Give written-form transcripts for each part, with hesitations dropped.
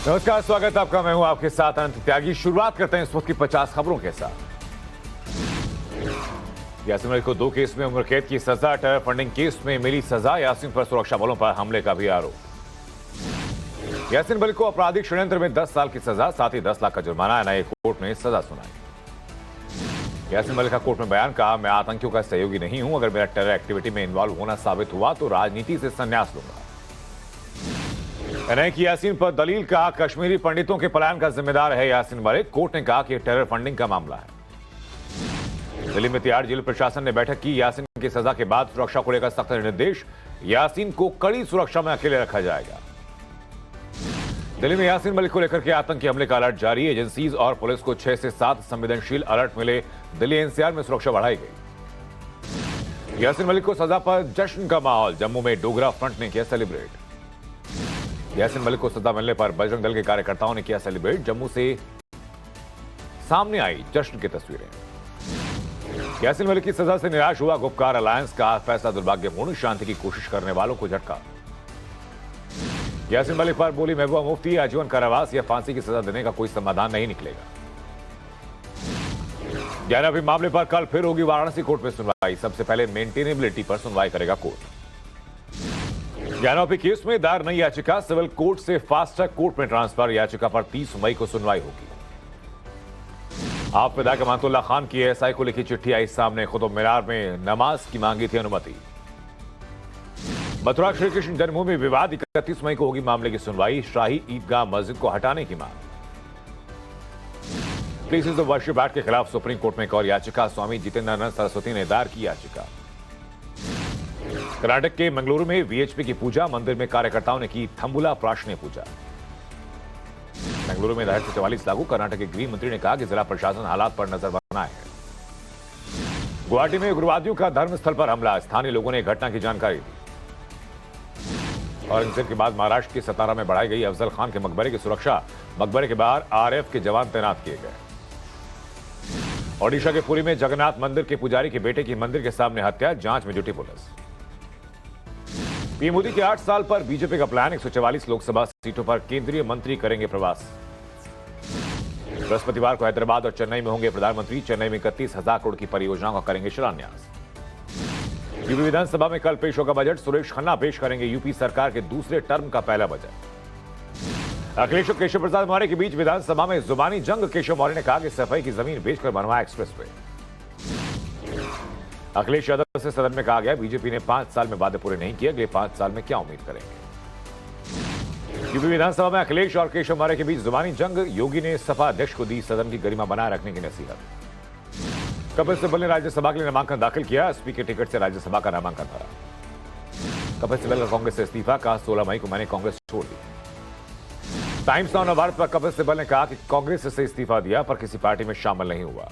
नमस्कार, स्वागत आपका। मैं हूं आपके साथ अनंत त्यागी। शुरुआत करते हैं इस वक्त की 50 खबरों के साथ। यासीन मलिक को 2 केस में उम्र कैद की सजा, टेरर फंडिंग केस में मिली सजा, यासीन पर सुरक्षा बलों पर हमले का भी आरोप। यासीन मलिक को आपराधिक षड्यंत्र में 10 साल की सजा, साथ ही 10 लाख का जुर्माना, एनआईए कोर्ट ने सजा सुनाई। यासीन मलिक का कोर्ट में बयान, कहा मैं आतंकियों का सहयोगी नहीं हूं, अगर मेरा टेरर एक्टिविटी में इन्वॉल्व होना साबित हुआ तो राजनीति से संन्यास लूंगा। एनआईए की यासीन पर दलील, कहा कश्मीरी पंडितों के पलायन का जिम्मेदार है यासीन मलिक। कोर्ट ने कहा कि टेरर फंडिंग का मामला है। दिल्ली में तिहाड़ जेल प्रशासन ने बैठक की, यासीन की सजा के बाद सुरक्षा को लेकर सख्त निर्देश, यासीन को कड़ी सुरक्षा में अकेले रखा जाएगा। दिल्ली में यासीन मलिक को लेकर के आतंकी हमले का अलर्ट जारी, एजेंसीज और पुलिस को 6 से 7 संवेदनशील अलर्ट मिले। दिल्ली एनसीआर में सुरक्षा बढ़ाई गई। यासीन मलिक को सजा पर जश्न का माहौल, जम्मू में डोगरा फ्रंट ने किया सेलिब्रेट। यासीन मलिक को सजा मिलने पर बजरंग दल के कार्यकर्ताओं ने किया सेलिब्रेट। जम्मू से सामने आई जश्न की तस्वीरें। यासीन मलिक की सजा से निराश हुआ गुपकार अलायंस, का फैसला दुर्भाग्यपूर्ण, शांति की कोशिश करने वालों को झटका। यासीन मलिक पर बोली महबूबा मुफ्ती, आजीवन कारावास या फांसी की सजा देने का कोई समाधान नहीं निकलेगा। ज्ञानापी मामले पर कल फिर होगी वाराणसी कोर्ट में सुनवाई। सबसे पहले मेंटेनेबिलिटी पर सुनवाई करेगा कोर्ट। ज्ञानापी केस में दायर नई याचिका, सिविल कोर्ट से फास्ट ट्रैक कोर्ट में ट्रांसफर। याचिका पर 30 मई को सुनवाई होगी। आप विधायक अमानतुल्लाह खान की एएसआई को लिखी चिट्ठी आई सामने, कुतुब मीनार में नमाज की मांगी थी अनुमति। मथुरा श्री कृष्ण जन्मभूमि विवाद, 31 मई को होगी मामले की सुनवाई। शाही ईदगाह मस्जिद को हटाने की मांग। प्लेसेस ऑफ वर्शिप एक्ट के खिलाफ सुप्रीम कोर्ट में एक और याचिका, स्वामी जितेंद्रानंद सरस्वती ने दायर की याचिका। कर्नाटक के मंगलुरु में वीएचपी की पूजा, मंदिर में कार्यकर्ताओं ने की थंबुला प्राशने पूजा। बेंगलुरु में 244 लागू, कर्नाटक के गृह मंत्री ने कहा कि जिला प्रशासन हालात पर नजर बनाए है। गुवाहाटी में उग्रवादियों का धर्मस्थल पर हमला, स्थानीय लोगों ने घटना की जानकारी दी। औरंगजेब के बाद महाराष्ट्र के सतारा में बढ़ाई गई अफजल खान के मकबरे की सुरक्षा, मकबरे के बाहर आरएएफ के जवान तैनात किए गए। ओडिशा के पुरी में जगन्नाथ मंदिर के पुजारी के बेटे की मंदिर के सामने हत्या, जांच में जुटी पुलिस। पीएम मोदी के 8 साल पर बीजेपी का प्लान, 144 लोकसभा सीटों पर केंद्रीय मंत्री करेंगे प्रवास। बृहस्पतिवार को हैदराबाद और चेन्नई में होंगे प्रधानमंत्री। चेन्नई में 31,000 करोड़ की परियोजनाओं का करेंगे शिलान्यास। यूपी विधानसभा में कल पेश होगा बजट, सुरेश खन्ना पेश करेंगे यूपी सरकार के दूसरे टर्म का पहला बजट। अखिलेश और केशव प्रसाद मौर्य के बीच विधानसभा में जुबानी जंग, केशव मौर्य ने कहा कि सफाई की जमीन बेचकर बनवाया एक्सप्रेसवे। अखिलेश यादव से सदन में कहा गया, बीजेपी ने 5 साल में वादे पूरे नहीं किए, अगले 5 साल में क्या उम्मीद करेंगे। यूपी विधानसभा में अखिलेश और केशव मौर्य के बीच जुबानी जंग, योगी ने सपा अध्यक्ष को दी सदन की गरिमा बनाए रखने की नसीहत। कपिल सिब्बल ने राज्यसभा के लिए नामांकन दाखिल किया, एसपी के टिकट से राज्यसभा का नामांकन भरा। कपिल सिब्बल का कांग्रेस से इस्तीफा, कहा 16 मई को मैंने कांग्रेस छोड़ दी। टाइम्स नाउ नवभारत पर कपिल सिब्बल ने कहा कि कांग्रेस से इस्तीफा दिया पर किसी पार्टी में शामिल नहीं हुआ।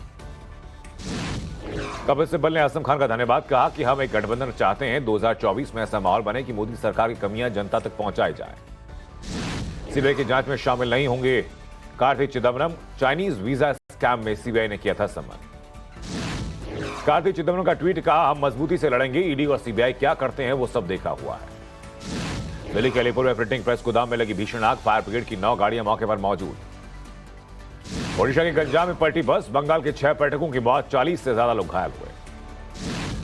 कपिल सिब्बल ने आजम खान का धन्यवाद, कहा कि हम एक गठबंधन चाहते हैं, 2024 में ऐसा माहौल बने कि मोदी सरकार की कमियां जनता तक पहुंचाई जाए। सीबीआई की जांच में शामिल नहीं होंगे Karti Chidambaram, Chinese visa scam में सीबीआई ने किया था सम्मान। कार्ति चिदम्बरम का ट्वीट, कहा हम मजबूती से लड़ेंगे, ईडी और सीबीआई क्या करते हैं वो सब देखा हुआ है। दिल्ली के अलीपुर में प्रिंटिंग प्रेस गोदाम में लगी भीषण आग, फायर ब्रिगेड की 9 गाड़ियां मौके पर मौजूद। ओडिशा के गंजाम में पलटी बस, बंगाल के 6 पर्यटकों की मौत, 40 से ज्यादा लोग घायल हुए।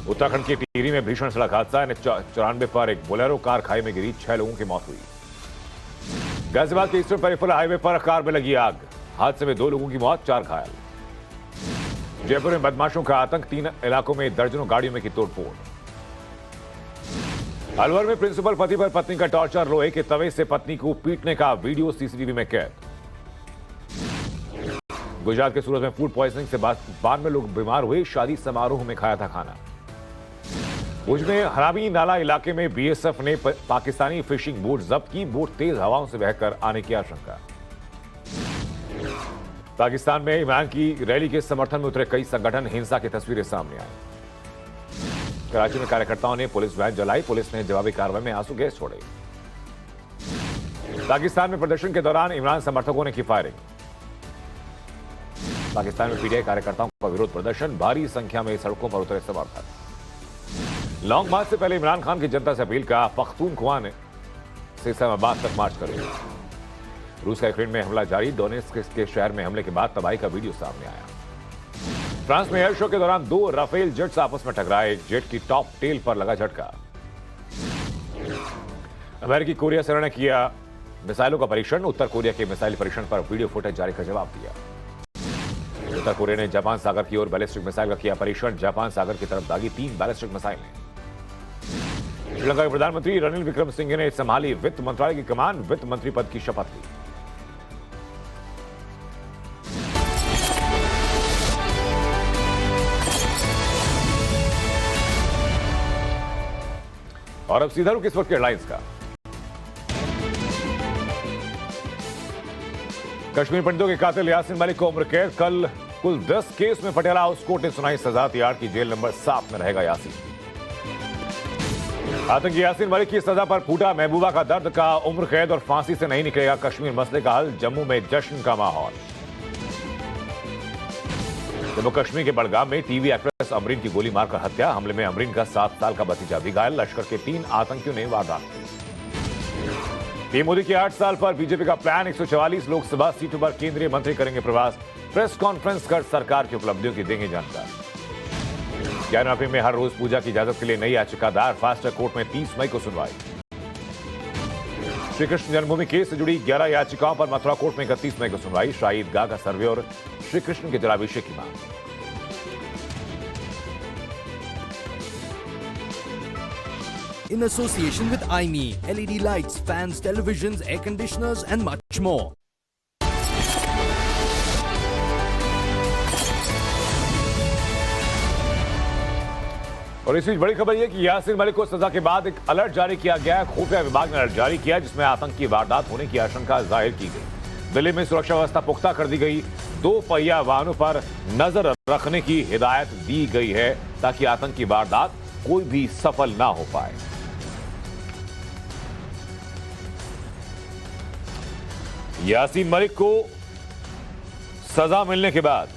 उत्तराखंड के टिहरी में भीषण सड़क हादसा, 94 पर एक बोलेरो कार खाई में गिरी, 6 लोगों की मौत हुई। गाजियाबाद के ईस्टर्न पेरिफेरल हाईवे पर कार में लगी आग, हादसे में 2 लोगों की मौत, 4 घायल। जयपुर में बदमाशों का आतंक, 3 इलाकों में दर्जनों गाड़ियों में की तोड़फोड़। अलवर में प्रिंसिपल पति पर पत्नी का टॉर्चर, लोहे के तवे से पत्नी को पीटने का वीडियो सीसीटीवी में कैद। गुजरात के सूरत में फूड पॉइजनिंग से 92 लोग बीमार हुए, शादी समारोह में खाया था खाना। भुज में हरामी नाला इलाके में बीएसएफ ने पाकिस्तानी फिशिंग बोट जब्त की, बोट तेज हवाओं से बहकर आने की आशंका। पाकिस्तान में इमरान की रैली के समर्थन में उतरे कई संगठन, हिंसा की तस्वीरें सामने आई। कराची में कार्यकर्ताओं ने पुलिस वैन जलाई, पुलिस ने जवाबी कार्रवाई में आंसू गैस छोड़े। पाकिस्तान में प्रदर्शन के दौरान इमरान समर्थकों ने की फायरिंग। पाकिस्तान में पीटीआई कार्यकर्ताओं का विरोध प्रदर्शन, भारी संख्या में सड़कों पर उतरे समर्थक। लॉन्ग मार्च से पहले इमरान खान की जनता से अपील, का पख्तूनख्वा से इस्लामाबाद तक मार्च करेंगे। रूस का यूक्रेन में हमला जारी, डोनेट्स्क के शहर में हमले के बाद तबाही का वीडियो सामने आया। फ्रांस में एयर शो के दौरान 2 राफेल जेट्स आपस में टकराए, जेट की टॉप टेल पर लगा झटका। अमेरिकी कोरिया सेना ने किया मिसाइलों का परीक्षण, उत्तर कोरिया के मिसाइल परीक्षण पर वीडियो फुटेज जारी कर जवाब दिया। उत्तर कोरिया ने जापान सागर की ओर बैलिस्टिक मिसाइल का किया परीक्षण, जापान सागर की तरफ दागी 3 बैलिस्टिक मिसाइलें। श्रीलंका के प्रधानमंत्री रनिल विक्रमसिंघे ने संभाली वित्त मंत्रालय की कमान, वित्त मंत्री पद की शपथ ली। और अब सीधा रुख इस वक्त के हेडलाइंस का। कश्मीर पंडितों के कातिल यासीन मलिक को उम्र कैद, कल कुल 10 केस में पटियाला हाउस कोर्ट ने सुनाई सजा, तिहाड़ की जेल नंबर 7 में रहेगा यासीन। आतंकी यासीन मलिक की सजा पर फूटा महबूबा का दर्द, का उम्र कैद और फांसी से नहीं निकलेगा कश्मीर मसले का हल, जम्मू में जश्न का माहौल। जम्मू कश्मीर के बड़गाम में टीवी एक्ट्रेस अमरीन की गोली मारकर हत्या, हमले में अमरीन का 7 साल का भतीजा भी घायल, लश्कर के 3 आतंकियों ने वारदात की। पीएम मोदी के 8 साल पर बीजेपी का प्लान, 144 लोकसभा सीटों पर केंद्रीय मंत्री करेंगे प्रवास, प्रेस कॉन्फ्रेंस कर सरकार की उपलब्धियों की देंगे जानकारी। ज्ञानवापी में हर रोज पूजा की इजाजत के लिए नई याचिका दायर, फास्ट ट्रैक कोर्ट में 30 मई को सुनवाई। श्री कृष्ण जन्मभूमि केस से जुड़ी 11 याचिकाओं पर मथुरा कोर्ट में 31 मई को सुनवाई, शाही ईदगाह का सर्वे और श्री कृष्ण के जलाभिषेक की मांग। In association with IME, LED lights, fans, televisions, air conditioners and much more. और इस बीच बड़ी खबर यह कि यासीन मलिक को सजा के बाद एक अलर्ट जारी किया गया। खुफिया विभाग ने अलर्ट जारी किया जिसमें आतंकी वारदात होने की आशंका जाहिर की गई। दिल्ली में सुरक्षा व्यवस्था पुख्ता कर दी गई, 2 पहिया वाहनों पर नजर रखने की हिदायत दी गई है ताकि आतंकी वारदात कोई भी सफल ना हो पाए। यासीन मलिक को सजा मिलने के बाद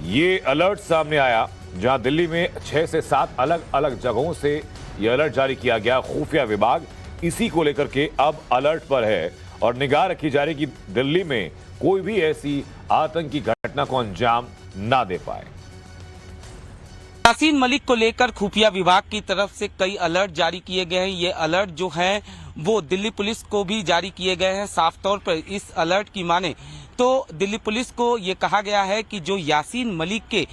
यह अलर्ट सामने आया, जहां दिल्ली में 6 से 7 अलग अलग जगहों से यह अलर्ट जारी किया गया। खुफिया विभाग इसी को लेकर के अब अलर्ट पर है और निगाह रखी जा रही कि दिल्ली में कोई भी ऐसी आतंकी घटना को अंजाम ना दे पाए। यासीन मलिक को लेकर खुफिया विभाग की तरफ से कई अलर्ट जारी किए गए हैं। ये अलर्ट जो है वो दिल्ली पुलिस को भी जारी किए गए हैं। साफ तौर पर इस अलर्ट की माने तो दिल्ली पुलिस को ये कहा गया है कि जो यासीन मलिक के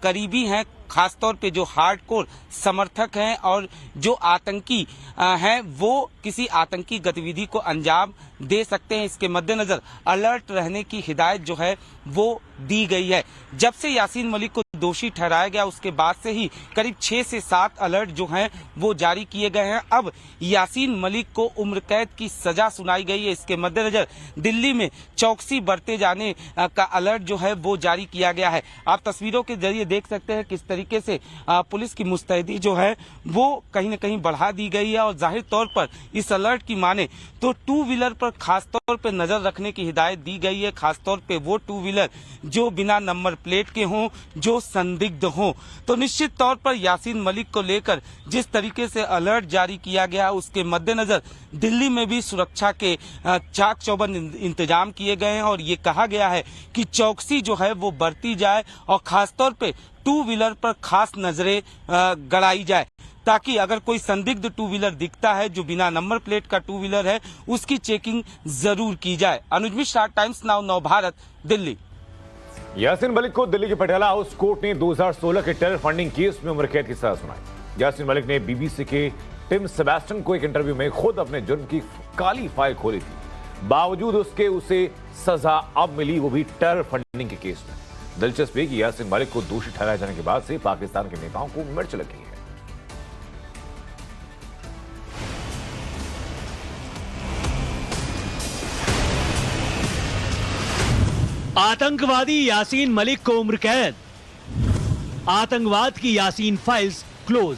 करीबी हैं, खासतौर पे जो हार्डकोर समर्थक हैं और जो आतंकी हैं, वो किसी आतंकी गतिविधि को अंजाम दे सकते हैं। इसके मद्देनजर अलर्ट रहने की हिदायत जो है वो दी गई है। जब से यासीन मलिक को दोषी ठहराया गया उसके बाद से ही करीब 6 से 7 अलर्ट जो हैं वो जारी किए गए हैं। अब यासीन मलिक को उम्र कैद की सजा सुनाई गई है। इसके मद्देनजर दिल्ली में चौकसी बरते जाने का अलर्ट जो है वो जारी किया गया है। आप तस्वीरों के जरिए देख सकते हैं किस तरीके से पुलिस की मुस्तैदी जो है वो कहीं न कहीं बढ़ा दी गई है और जाहिर तौर पर इस अलर्ट की माने तो 2 व्हीलर पर खासतौर पर नजर रखने की हिदायत दी गई है। खासतौर पे वो 2 व्हीलर जो बिना नंबर प्लेट के हों, जो संदिग्ध हों। तो निश्चित तौर पर यासीन मलिक को लेकर जिस तरीके से अलर्ट जारी किया गया उसके मद्देनजर दिल्ली में भी सुरक्षा के चाक चौबंद इंतजाम किए गए हैं और ये कहा गया है कि चौकसी जो है वो बढ़ती जाए और खासतौर पे 2 व्हीलर पर खास नजरें गड़ाई जाए ताकि अगर कोई संदिग्ध 2 व्हीलर दिखता है जो बिना नंबर प्लेट का 2 व्हीलर है उसकी चेकिंग जरूर की जाए। अनुज मिश्रा, टाइम्स नाउ, नव भारत, दिल्ली। यासीन मलिक को दिल्ली के पटियाला हाउस कोर्ट ने 2016 के टेरर फंडिंग केस में उम्र कैद की सजा सुनाई। यासीन मलिक ने बीबीसी के टिम सेबेस्टियन को एक इंटरव्यू में खुद अपने जुर्म की काली फाइल खोली थी। बावजूद उसके उसे सजा अब मिली, वो भी टेरर फंडिंग के केस में। दिलचस्प है कि यासीन मलिक को दोषी ठहराए जाने के बाद से पाकिस्तान के नेताओं को मिर्च लगी है। आतंकवादी यासीन मलिक को उम्र कैद, आतंकवाद की यासीन फाइल्स क्लोज।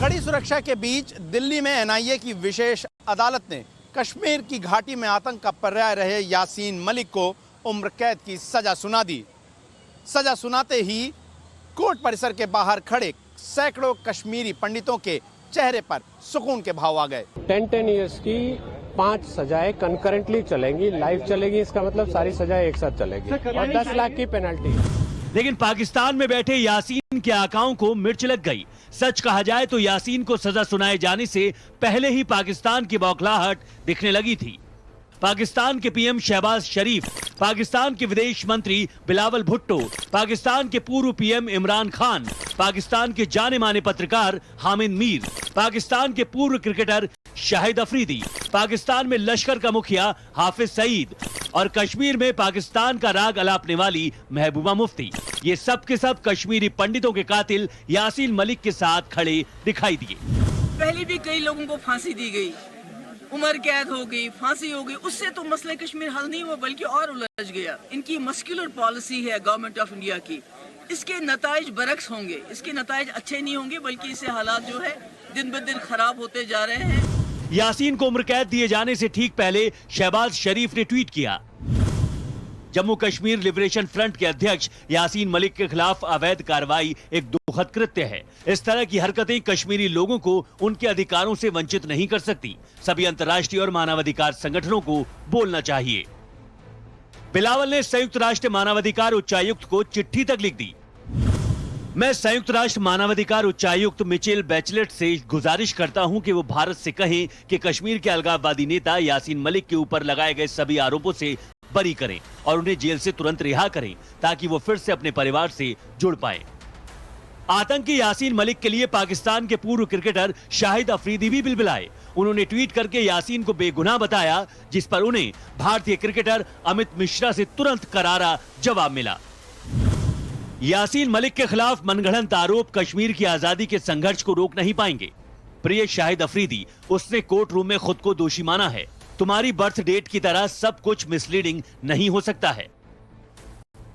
कड़ी सुरक्षा के बीच दिल्ली में एनआईए की विशेष अदालत ने कश्मीर की घाटी में आतंक का पर्याय रहे यासीन मलिक को उम्र कैद की सजा सुना दी। सजा सुनाते ही कोर्ट परिसर के बाहर खड़े सैकड़ों कश्मीरी पंडितों के चेहरे पर सुकून के भाव आ गए। 10 इयर्स की 5 सजाएं कंकरेंटली चलेंगी, लाइव चलेगी। इसका मतलब सारी सजाएं एक साथ चलेगी और 10 लाख की पेनल्टी। लेकिन पाकिस्तान में बैठे यासीन के आकाओं को मिर्च लग गई। सच कहा जाए तो यासीन को सजा सुनाए जाने से पहले ही पाकिस्तान की बौखलाहट दिखने लगी थी। पाकिस्तान के पीएम शहबाज शरीफ, पाकिस्तान के विदेश मंत्री बिलावल भुट्टो, पाकिस्तान के पूर्व पीएम इमरान खान, पाकिस्तान के जाने माने पत्रकार हामिद मीर, पाकिस्तान के पूर्व क्रिकेटर शाहिद अफरीदी, पाकिस्तान में लश्कर का मुखिया हाफिज सईद और कश्मीर में पाकिस्तान का राग अलापने वाली महबूबा मुफ्ती, ये सब के सब कश्मीरी पंडितों के कातिल यासीन मलिक के साथ खड़े दिखाई दिए। पहले भी कई लोगों को फांसी दी गई, उम्र कैद हो गई, फांसी हो गई, उससे तो मसला कश्मीर हल नहीं हुआ बल्कि और उलझ गया। इनकी मस्कुलर पॉलिसी है गवर्नमेंट ऑफ इंडिया की, इसके नताइज बरक्स होंगे, इसके नताइज अच्छे नहीं होंगे बल्कि इससे हालात जो है दिन ब दिन खराब होते जा रहे हैं। यासीन को उम्र कैद दिए जाने से ठीक पहले शहबाज शरीफ ने ट्वीट किया, जम्मू कश्मीर लिबरेशन फ्रंट के अध्यक्ष यासीन मलिक के खिलाफ अवैध कार्रवाई एक दुखद कृत्य है। इस तरह की हरकतें कश्मीरी लोगों को उनके अधिकारों से वंचित नहीं कर सकती। सभी अंतर्राष्ट्रीय और मानवाधिकार संगठनों को बोलना चाहिए। बिलावल ने संयुक्त राष्ट्र मानवाधिकार उच्चायुक्त को चिट्ठी तक लिख दी। मैं संयुक्त राष्ट्र मानवाधिकार उच्चायुक्त मिचेल बैचलेट से गुजारिश करता हूं कि वो भारत से कहें कि कश्मीर के अलगाववादी नेता यासीन मलिक के ऊपर लगाए गए सभी आरोपों से बरी करें और उन्हें जेल से तुरंत रिहा करें ताकि वो फिर से अपने परिवार से जुड़ पाए। आतंकी यासीन मलिक के लिए पाकिस्तान के पूर्व क्रिकेटर शाहिद अफरीदी भी बिलबिलाए। उन्होंने ट्वीट करके यासीन को बेगुनाह बताया, जिस पर उन्हें भारतीय क्रिकेटर अमित मिश्रा से तुरंत करारा जवाब मिला। यासीन मलिक के खिलाफ मनगढ़ंत आरोप कश्मीर की आजादी के संघर्ष को रोक नहीं पाएंगे। प्रिय शाहिद अफरीदी, उसने कोर्ट रूम में खुद को दोषी माना है। तुम्हारी बर्थ डेट की तरह सब कुछ मिसलीडिंग नहीं हो सकता है।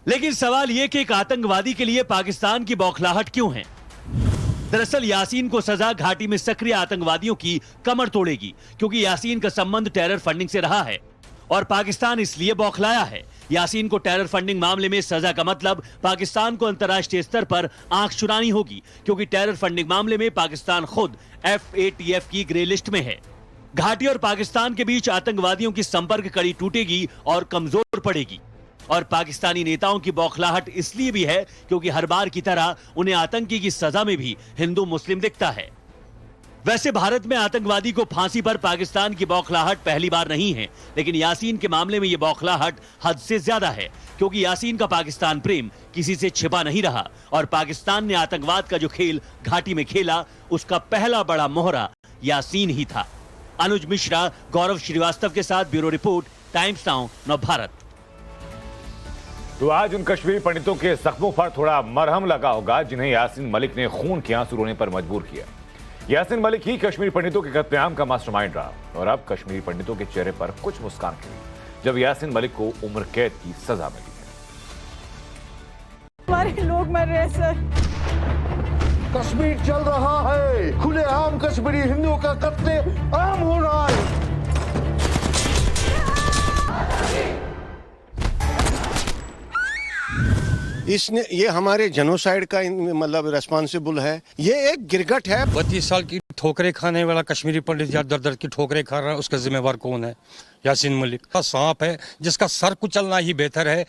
लेकिन सवाल यह कि एक आतंकवादी के लिए पाकिस्तान की बौखलाहट क्यों है? दरअसल यासीन को सजा घाटी में सक्रिय आतंकवादियों की कमर तोड़ेगी, क्योंकि यासीन का संबंध टेरर फंडिंग से रहा है और पाकिस्तान इसलिए बौखलाया है। यासीन को टेरर फंडिंग मामले में सजा का मतलब पाकिस्तान को अंतर्राष्ट्रीय स्तर पर आंख चुरानी होगी, क्योंकि टेरर फंडिंग मामले में पाकिस्तान खुद FATF की ग्रे लिस्ट में है। घाटी और पाकिस्तान के बीच आतंकवादियों की संपर्क कड़ी टूटेगी और कमजोर पड़ेगी। और पाकिस्तानी नेताओं की बौखलाहट इसलिए भी है क्योंकि हर बार की तरह उन्हें आतंकी की सजा में भी हिंदू मुस्लिम दिखता है। वैसे भारत में आतंकवादी को फांसी पर पाकिस्तान की बौखलाहट पहली बार नहीं है, लेकिन यासीन के मामले में यह बौखलाहट हद से ज्यादा है, क्योंकि यासीन का पाकिस्तान प्रेम किसी से छिपा नहीं रहा और पाकिस्तान ने आतंकवाद का जो खेल घाटी में खेला उसका पहला बड़ा मोहरा यासीन ही था। अनुज मिश्रा, गौरव श्रीवास्तव के साथ bureau report, times now Navbharat. तो आज उन कश्मीरी पंडितों के जख्मों पर थोड़ा मरहम लगा होगा जिन्हें यासीन मलिक ने खून के आंसू रोने पर मजबूर किया। यासीन मलिक ही कश्मीरी पंडितों के कत्लेआम का मास्टरमाइंड रहा और अब कश्मीरी पंडितों के चेहरे पर कुछ मुस्कान खिली जब यासीन मलिक को उम्र कैद की सजा मिली है। हमारे लोग मर रहे हैं सर। कश्मीर चल रहा है, खुलेआम कश्मीरी हिंदुओं का कत्ले आम हो रहा है। इसने ये हमारे जेनोसाइड का मतलब रेस्पॉन्सिबल है। ये एक गिरगट है। 32 साल की ठोकरें खाने वाला कश्मीरी पंडित या दर दर की ठोकरें खा रहा है, उसका जिम्मेवार कौन है? यासीन मलिक का सांप है जिसका सर कुचलना ही बेहतर है।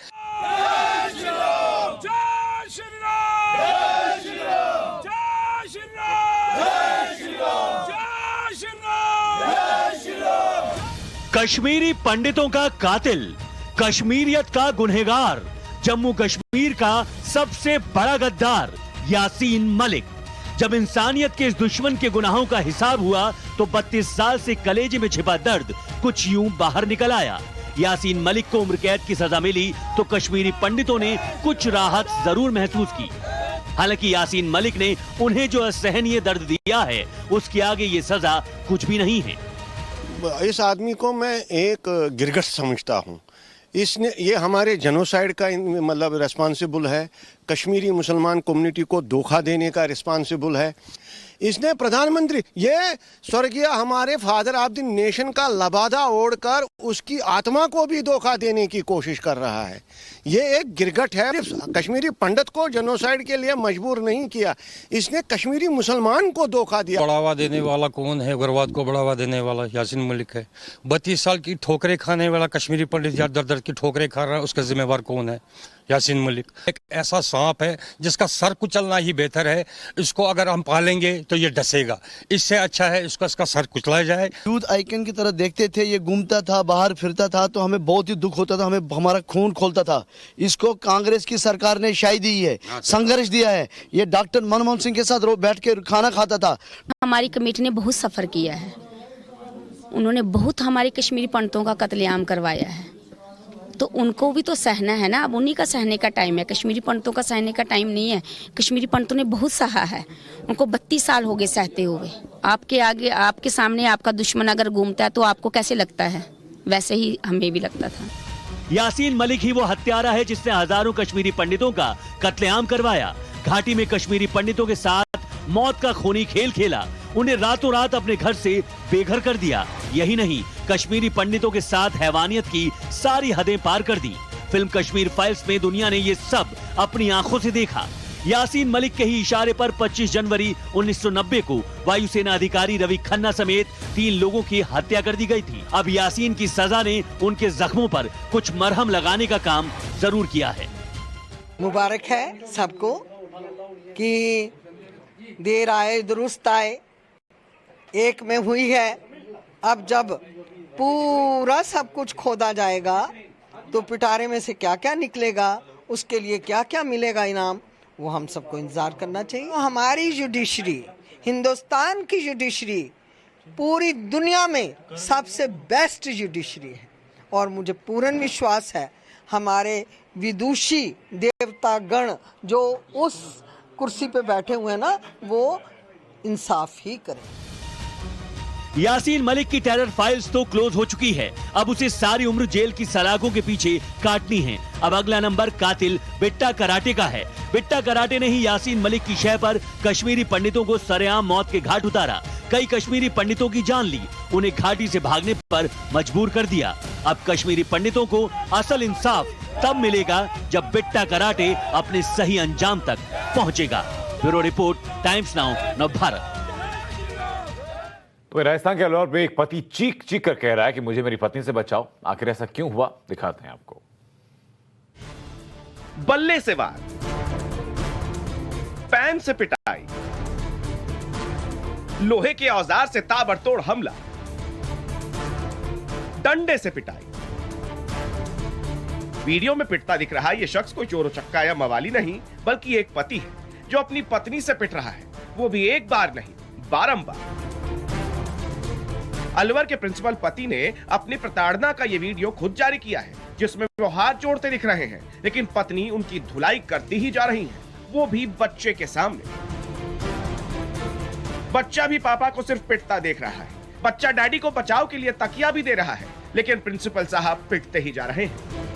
कश्मीरी पंडितों का कातिल, कश्मीरियत का गुनहगार, जम्मू कश्मीर का सबसे बड़ा गद्दार यासीन मलिक। जब इंसानियत के इस दुश्मन के गुनाहों का हिसाब हुआ तो 32 साल से कलेजे में छिपा दर्द कुछ यूं बाहर निकल आया। यासीन मलिक को उम्र कैद की सजा मिली तो कश्मीरी पंडितों ने कुछ राहत जरूर महसूस की। हालांकि यासीन मलिक ने उन्हें जो असहनीय दर्द दिया है उसके आगे ये सजा कुछ भी नहीं है। इस आदमी को मैं एक गिरगट समझता हूँ। इसने ये हमारे जेनोसाइड का मतलब रेस्पॉन्सिबल है, कश्मीरी मुसलमान कम्युनिटी को धोखा देने का रिस्पॉन्सिबल है। इसने प्रधानमंत्री, ये स्वर्गीय हमारे फादर ऑफ द नेशन का लबादा ओढ़कर उसकी आत्मा को भी धोखा देने की कोशिश कर रहा है। ये एक गिरगट है। कश्मीरी पंडित को जेनोसाइड के लिए मजबूर नहीं किया, इसने कश्मीरी मुसलमान को धोखा दिया। बढ़ावा देने वाला कौन है? उग्रवाद को बढ़ावा देने वाला यासीन मलिक है। 32 साल की ठोकरें खाने वाला कश्मीरी पंडित यार दर दर की ठोकरें खा रहा है, उसका जिम्मेवार कौन है? यासीन मलिक एक ऐसा सांप है जिसका सर कुचलना ही बेहतर है। इसको अगर हम पालेंगे तो ये डसेगा, इससे अच्छा है इसका सर कुचला जाए। यूथ आइकन की तरह देखते थे, ये घूमता था, बाहर फिरता था, तो हमें बहुत ही दुख होता था, हमें हमारा खून खोलता था। इसको कांग्रेस की सरकार ने शाही दी है, संघर्ष दिया है। ये डॉक्टर मनमोहन सिंह के साथ बैठ के खाना खाता था। हमारी कमेटी ने बहुत सफर किया है, उन्होंने बहुत हमारे कश्मीरी पंडितों का कत्लेआम करवाया है, तो उनको भी तो सहना है ना। अब उन्हीं का सहने का टाइम है, कश्मीरी पंडितों का सहने का टाइम नहीं है। कश्मीरी पंडितों ने बहुत सहा है, उनको 32 साल हो गए सहते हुए। आपके आगे, आपके सामने आपका दुश्मन अगर घूमता है तो आपको कैसे लगता है? वैसे ही हमें भी लगता था। यासीन मलिक ही वो हत्यारा है जिसने हजारों कश्मीरी पंडितों का कत्लेआम करवाया। घाटी में कश्मीरी पंडितों के साथ मौत का खूनी खेल खेला, उन्हें रातों रात अपने घर से बेघर कर दिया। यही नहीं, कश्मीरी पंडितों के साथ हैवानियत की सारी हदें पार कर दी। फिल्म कश्मीर फाइल्स में दुनिया ने ये सब अपनी आंखों से देखा। यासीन मलिक के ही इशारे पर 25 जनवरी 1990 को वायुसेना अधिकारी रवि खन्ना समेत 3 लोगों की हत्या कर दी गई थी। अब यासीन की सजा ने उनके जख्मों पर कुछ मरहम लगाने का काम जरूर किया है। मुबारक है सबको कि देर आए दुरुस्त आए, एक में हुई है। अब जब पूरा सब कुछ खोदा जाएगा तो पिटारे में से क्या क्या निकलेगा, उसके लिए क्या क्या मिलेगा इनाम, वो हम सबको इंतजार करना चाहिए। हमारी जुडिशरी, हिंदुस्तान की जुडिशरी पूरी दुनिया में सबसे बेस्ट जुडिशरी है, और मुझे पूर्ण विश्वास है हमारे विदुषी देवता गण जो उस कुर्सी पे बैठे हुए हैं ना, वो इंसाफ ही करें। यासीन मलिक की टेरर फाइल्स तो क्लोज हो चुकी है, अब उसे सारी उम्र जेल की सलाखों के पीछे काटनी है। अब अगला नंबर कातिल बिट्टा कराटे का है। बिट्टा कराटे ने ही यासीन मलिक की शय पर कश्मीरी पंडितों को सरेआम मौत के घाट उतारा। कई कश्मीरी पंडितों की जान ली, उन्हें घाटी से भागने पर मजबूर कर दिया। अब कश्मीरी पंडितों को असल इंसाफ तब मिलेगा जब बिट्टा कराटे अपने सही अंजाम तक पहुंचेगा। ब्यूरो रिपोर्ट, टाइम्स नाउ, नव भारत। तो राजस्थान के अलवर में एक पति चीख चीख कर कह रहा है कि मुझे मेरी पत्नी से बचाओ। आखिर ऐसा क्यों हुआ, दिखाते हैं आपको। बल्ले से वार, पैन से पिटाई, लोहे के औजार से ताबड़तोड़ हमला, डंडे से पिटाई। वीडियो में पिटता दिख रहा ये शख्स कोई चोर चक्का या मवाली नहीं, बल्कि एक पति है जो अपनी पत्नी से पिट रहा है, वो भी एक बार नहीं, बारंबार। अलवर के प्रिंसिपल पति ने अपनी प्रताड़ना का ये वीडियो खुद जारी किया है, जिसमें वो हाथ जोड़ते दिख रहे हैं, लेकिन पत्नी उनकी धुलाई करती ही जा रही है, वो भी बच्चे के सामने। बच्चा भी पापा को सिर्फ पिटता देख रहा है। बच्चा डैडी को बचाव के लिए तकिया भी दे रहा है, लेकिन प्रिंसिपल साहब पिटते ही जा रहे हैं।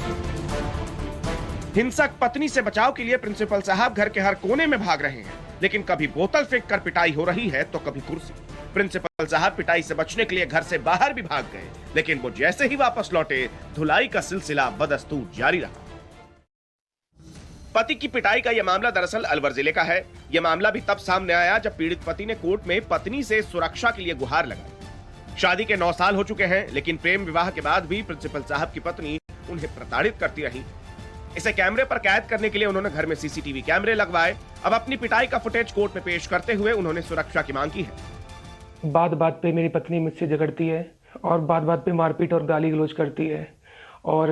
हिंसक पत्नी से बचाव के लिए प्रिंसिपल साहब घर के हर कोने में भाग रहे हैं, लेकिन कभी बोतल फेंक कर पिटाई हो रही है तो कभी कुर्सी। प्रिंसिपल साहब पिटाई से बचने के लिए घर से बाहर भी भाग गए, लेकिन वो जैसे ही वापस लौटे, धुलाई का सिलसिला बदस्तूर जारी रहा। पति की पिटाई का यह मामला दरअसल अलवर जिले का है। यह मामला भी तब सामने आया जब पीड़ित पति ने कोर्ट में पत्नी से सुरक्षा के लिए गुहार लगाई। शादी के 9 साल हो चुके हैं, लेकिन प्रेम विवाह के बाद भी प्रिंसिपल साहब की पत्नी उन्हें प्रताड़ित करती रही। इसे कैमरे पर कैद करने के लिए उन्होंने घर में सीसीटीवी कैमरे लगवाए। अब अपनी पिटाई का फुटेज कोर्ट में पेश करते हुए उन्होंने सुरक्षा की मांग की है। बात बात पे मेरी पत्नी मुझसे झगड़ती है और बात बात पे मारपीट और गाली गलौज करती है, और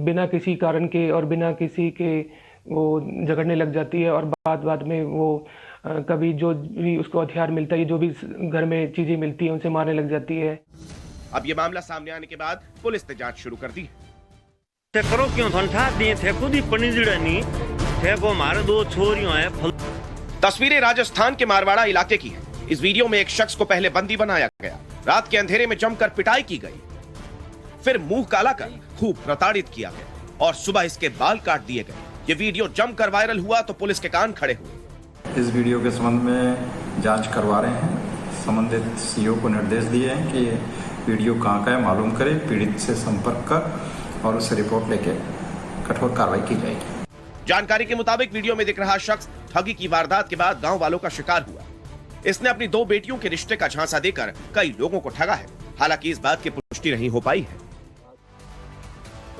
बिना किसी कारण के और बिना किसी के वो झगड़ने लग जाती है, और बात बात में वो कभी जो भी उसको हथियार मिलता है, जो भी घर में चीजें मिलती है, उनसे मारने लग जाती है। अब ये मामला सामने आने के बाद पुलिस ने जांच शुरू कर दी है। करो क्यों दिए थे खुद ही पनिजड़नी थे को मारे 2 छोरियों है। तस्वीरें राजस्थान के मारवाड़ा इलाके की है। इस वीडियो में एक शख्स को पहले बंदी बनाया गया, रात के अंधेरे में जमकर पिटाई की गई, फिर मुंह काला कर खूब प्रताड़ित किया गया और सुबह इसके बाल काट दिए गए। ये वीडियो जमकर वायरल हुआ तो पुलिस के कान खड़े हुए। इस वीडियो के संबंध में जांच करवा रहे हैं। संबंधित सीओ को निर्देश दिए हैं कि ये वीडियो कहाँ का है मालूम करे, पीड़ित से संपर्क कर और उससे रिपोर्ट लेके कठोर कार्रवाई की जाएगी। जानकारी के मुताबिक वीडियो में दिख रहा शख्स ठगी की वारदात के बाद गांव वालों का शिकार हुआ। इसने अपनी 2 बेटियों के रिश्ते का झांसा देकर कई लोगों को ठगा है। हालांकि इस बात की पुष्टि नहीं हो पाई है।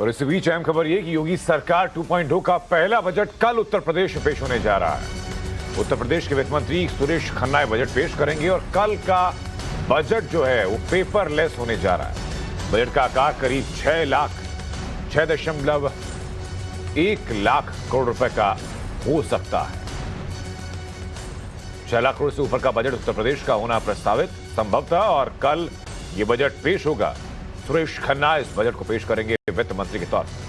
और इस बीच अहम खबर यह कि योगी सरकार 2.0 का पहला बजट कल उत्तर प्रदेश में पेश होने जा रहा है। उत्तर प्रदेश के वित्त मंत्री सुरेश खन्ना प्रदेश पेश करेंगे और कल का बजट जो है वो पेपरलेस होने जा रहा है। बजट का आकार करीब 6.1 लाख करोड़ रुपए का हो सकता है। 6 लाख करोड़ से ऊपर का बजट उत्तर प्रदेश का होना प्रस्तावित संभव था और कल ये बजट पेश होगा। सुरेश खन्ना इस बजट को पेश करेंगे वित्त मंत्री के तौर पर।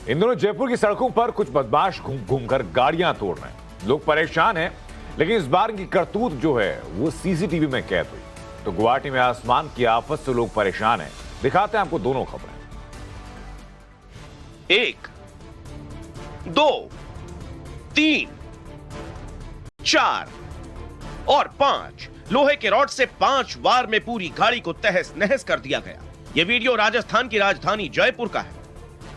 इन दोनों जयपुर की सड़कों पर कुछ बदमाश घूम घूमकर गाड़ियां तोड़ रहे हैं। लोग परेशान हैं, लेकिन इस बार की करतूत जो है वो सीसीटीवी में कैद हुई। तो गुवाहाटी में आसमान की आफत से लोग परेशान हैं। दिखाते हैं आपको दोनों खबरें। 1, 2, 3, 4 और 5 लोहे के रॉड से 5 बार में पूरी गाड़ी को तहस नहस कर दिया गया। यह वीडियो राजस्थान की राजधानी जयपुर का है।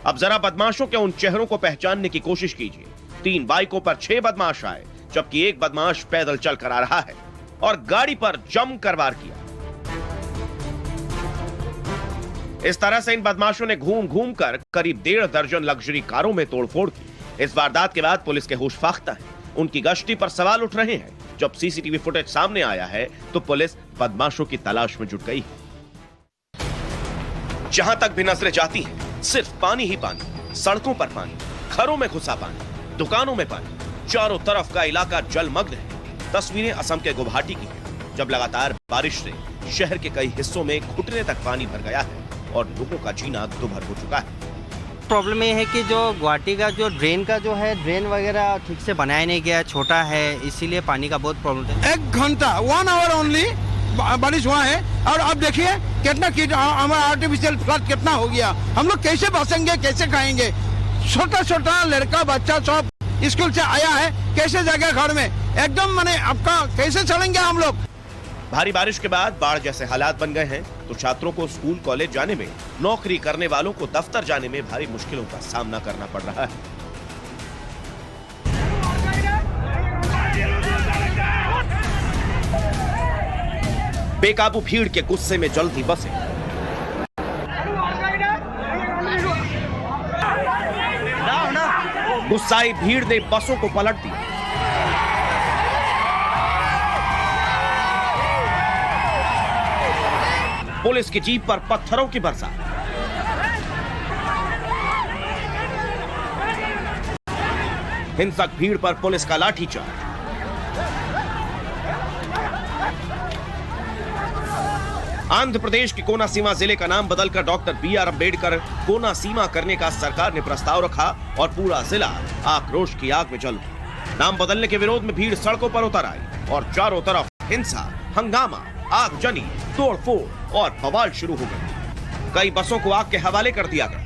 अब जरा बदमाशों के उन चेहरों को पहचानने की कोशिश कीजिए। 3 बाइकों पर 6 बदमाश आए, जबकि एक बदमाश पैदल चलकर आ रहा है और गाड़ी पर जमकर वार किया। इस तरह से इन बदमाशों ने घूम घूम कर करीब 1.5 दर्जन लग्जरी कारों में तोड़फोड़ की। इस वारदात के बाद पुलिस के होश फाख्ता है। उनकी गश्ती पर सवाल उठ रहे हैं। जब सीसीटीवी फुटेज सामने आया है तो पुलिस बदमाशों की तलाश में जुट गई है। जहां तक भी नजरें जाती हैं, सिर्फ पानी ही पानी। सड़कों पर पानी, घरों में घुसा पानी, दुकानों में पानी, चारों तरफ का इलाका जलमग्न है। तस्वीरें असम के गुवाहाटी की हैं, जब लगातार बारिश से शहर के कई हिस्सों में घुटने तक पानी भर गया है और लोगों का जीना दुभर हो चुका है। प्रॉब्लम ये है कि जो गुवाहाटी का जो ड्रेन का जो है, ड्रेन वगैरह ठीक से बनाया नहीं गया, छोटा है, इसीलिए पानी का बहुत प्रॉब्लम है। 1 घंटा 1 आवर ओनली बारिश हुआ है और अब देखिए कितना हमारा आर्टिफिशियल फ्लड कितना हो गया। हम लोग कैसे बसेंगे, कैसे खाएंगे? छोटा लड़का बच्चा सब स्कूल से आया है, कैसे जाएगा घर में? एकदम माने आपका कैसे चलेंगे हम लोग? भारी बारिश के बाद बाढ़ जैसे हालात बन गए हैं तो छात्रों को स्कूल कॉलेज जाने में, नौकरी करने वालों को दफ्तर जाने में भारी मुश्किलों का सामना करना पड़ रहा है। बेकाबू भीड़ के गुस्से में जलती बसें, गुस्साई भीड़ ने बसों को पलट दिया। पुलिस की जीप पर पत्थरों की बरसात। हिंसक भीड़ पर पुलिस का लाठीचार्ज। आंध्र प्रदेश की कोनासीमा जिले का नाम बदलकर डॉक्टर BR अम्बेडकर कोनासीमा करने का सरकार ने प्रस्ताव रखा और पूरा जिला आक्रोश की आग में जल उठा। नाम बदलने के विरोध में भीड़ सड़कों पर उतर आई और चारों तरफ हिंसा, हंगामा, आगजनी, तोड़फोड़ और बवाल शुरू हो गए। कई बसों को आग के हवाले कर दिया गया।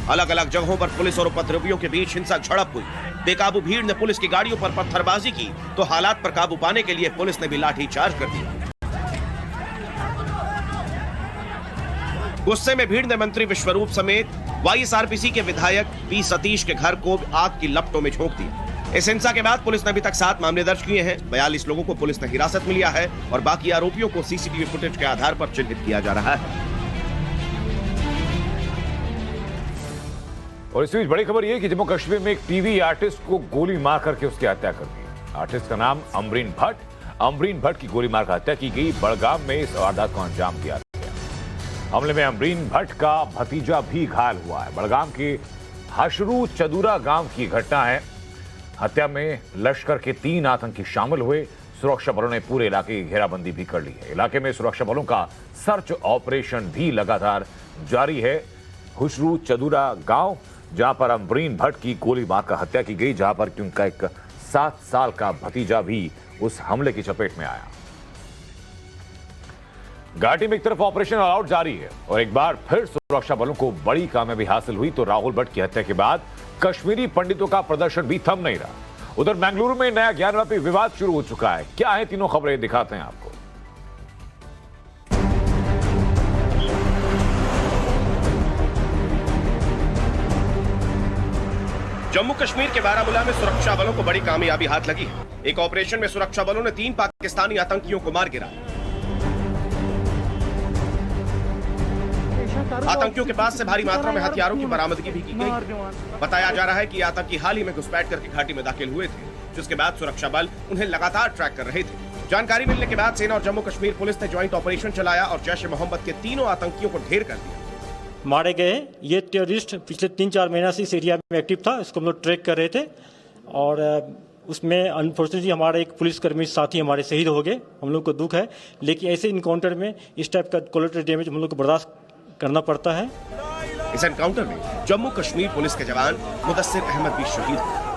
अलग अलग जगहों पर पुलिस और उपद्रवियों के बीच हिंसक झड़प हुई। बेकाबू भीड़ ने पुलिस की गाड़ियों पर पत्थरबाजी की तो हालात पर काबू पाने के लिए पुलिस ने भी लाठीचार्ज कर दिया। गुस्से में भीड़ ने मंत्री विश्वरूप समेत YSRPC के विधायक P सतीश के घर को आग की लपटों में झोंक दिया। इस हिंसा के बाद पुलिस ने अभी तक 7 मामले दर्ज किए हैं। 42 लोगों को पुलिस ने हिरासत में लिया है और बाकी आरोपियों को सीसीटीवी फुटेज के आधार पर चिन्हित किया जा रहा है। और इसी बीच बड़ी खबर यह कि जम्मू कश्मीर में एक टीवी आर्टिस्ट को गोली मार करके उसकी हत्या कर दी। आर्टिस्ट का नाम अमरीन भट्ट। अमरीन भट्ट की गोली मारकर हत्या की गई। बड़गाम में इस वारदात को अंजाम दिया गया। हमले में अमरीन भट्ट का भतीजा भी घायल हुआ है। बड़गाम के हशरू चदूरा गांव की घटना है। हत्या में लश्कर के 3 आतंकी शामिल हुए। सुरक्षा बलों ने पूरे इलाके की घेराबंदी भी कर ली है। इलाके में सुरक्षा बलों का सर्च ऑपरेशन भी लगातार जारी है। हशरू चदूरा गांव जहां पर अमरीन भट्ट की गोली मारकर हत्या की गई, जहां पर उनका एक 7 साल का भतीजा भी उस हमले की चपेट में आया। घाटी में एक तरफ ऑपरेशन ऑल आउट जारी है और एक बार फिर सुरक्षा बलों को बड़ी कामयाबी हासिल हुई तो राहुल भट्ट की हत्या के बाद कश्मीरी पंडितों का प्रदर्शन भी थम नहीं रहा। उधर बेंगलुरु में नया ज्ञानव्यापी विवाद शुरू हो चुका है। क्या है तीनों खबरें दिखाते हैं आपको। जम्मू कश्मीर के बारामूला में सुरक्षा बलों को बड़ी कामयाबी हाथ लगी है। एक ऑपरेशन में सुरक्षा बलों ने 3 पाकिस्तानी आतंकियों को मार गिराया। आतंकियों के पास से भारी मात्रा में हथियारों की बरामदगी भी की गई। बताया जा रहा है कि आतंकी हाल ही में घुसपैठ करके घाटी में दाखिल हुए थे, जिसके बाद सुरक्षा बल उन्हें लगातार ट्रैक कर रहे थे। जानकारी मिलने के बाद सेना और जम्मू कश्मीर पुलिस ने ज्वाइंट ऑपरेशन चलाया और जैश ए मोहम्मद के तीनों आतंकियों को ढेर कर दिया। मारे गए ये टेररिस्ट पिछले 3-4 महीना से इस एरिया में एक्टिव था। इसको हम लोग ट्रैक कर रहे थे और उसमें अनफॉर्चुनेटली हमारे एक पुलिसकर्मी साथी हमारे शहीद हो गए। हम लोग को दुख है, लेकिन ऐसे इनकाउंटर में इस टाइप का कोलेटरल डैमेज हम लोग को बर्दाश्त करना पड़ता है। इस एनकाउंटर में जम्मू कश्मीर पुलिस के जवान मुदस्सिर अहमद भी शहीद हुए।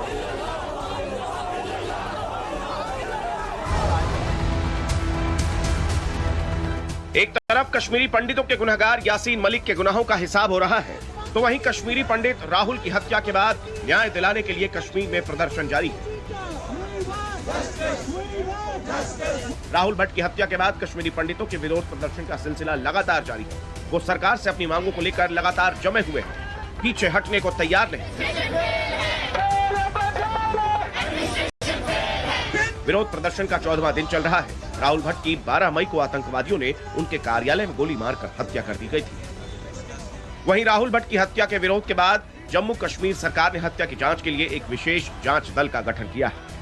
एक तरफ कश्मीरी पंडितों के गुनहगार यासीन मलिक के गुनाहों का हिसाब हो रहा है, तो वहीं कश्मीरी पंडित राहुल की हत्या के बाद न्याय दिलाने के लिए कश्मीर में प्रदर्शन जारी है। राहुल भट्ट की हत्या के बाद कश्मीरी पंडितों के विरोध प्रदर्शन का सिलसिला लगातार जारी है। वो सरकार से अपनी मांगों को लेकर लगातार जमे हुए हैं, पीछे हटने को तैयार नहीं। विरोध प्रदर्शन का 14वां दिन चल रहा है। राहुल भट्ट की 12 मई को आतंकवादियों ने उनके कार्यालय में गोली मारकर हत्या कर दी गई थी। वहीं राहुल भट्ट की हत्या के विरोध के बाद जम्मू कश्मीर सरकार ने हत्या की जांच के लिए एक विशेष जांच दल का गठन किया है।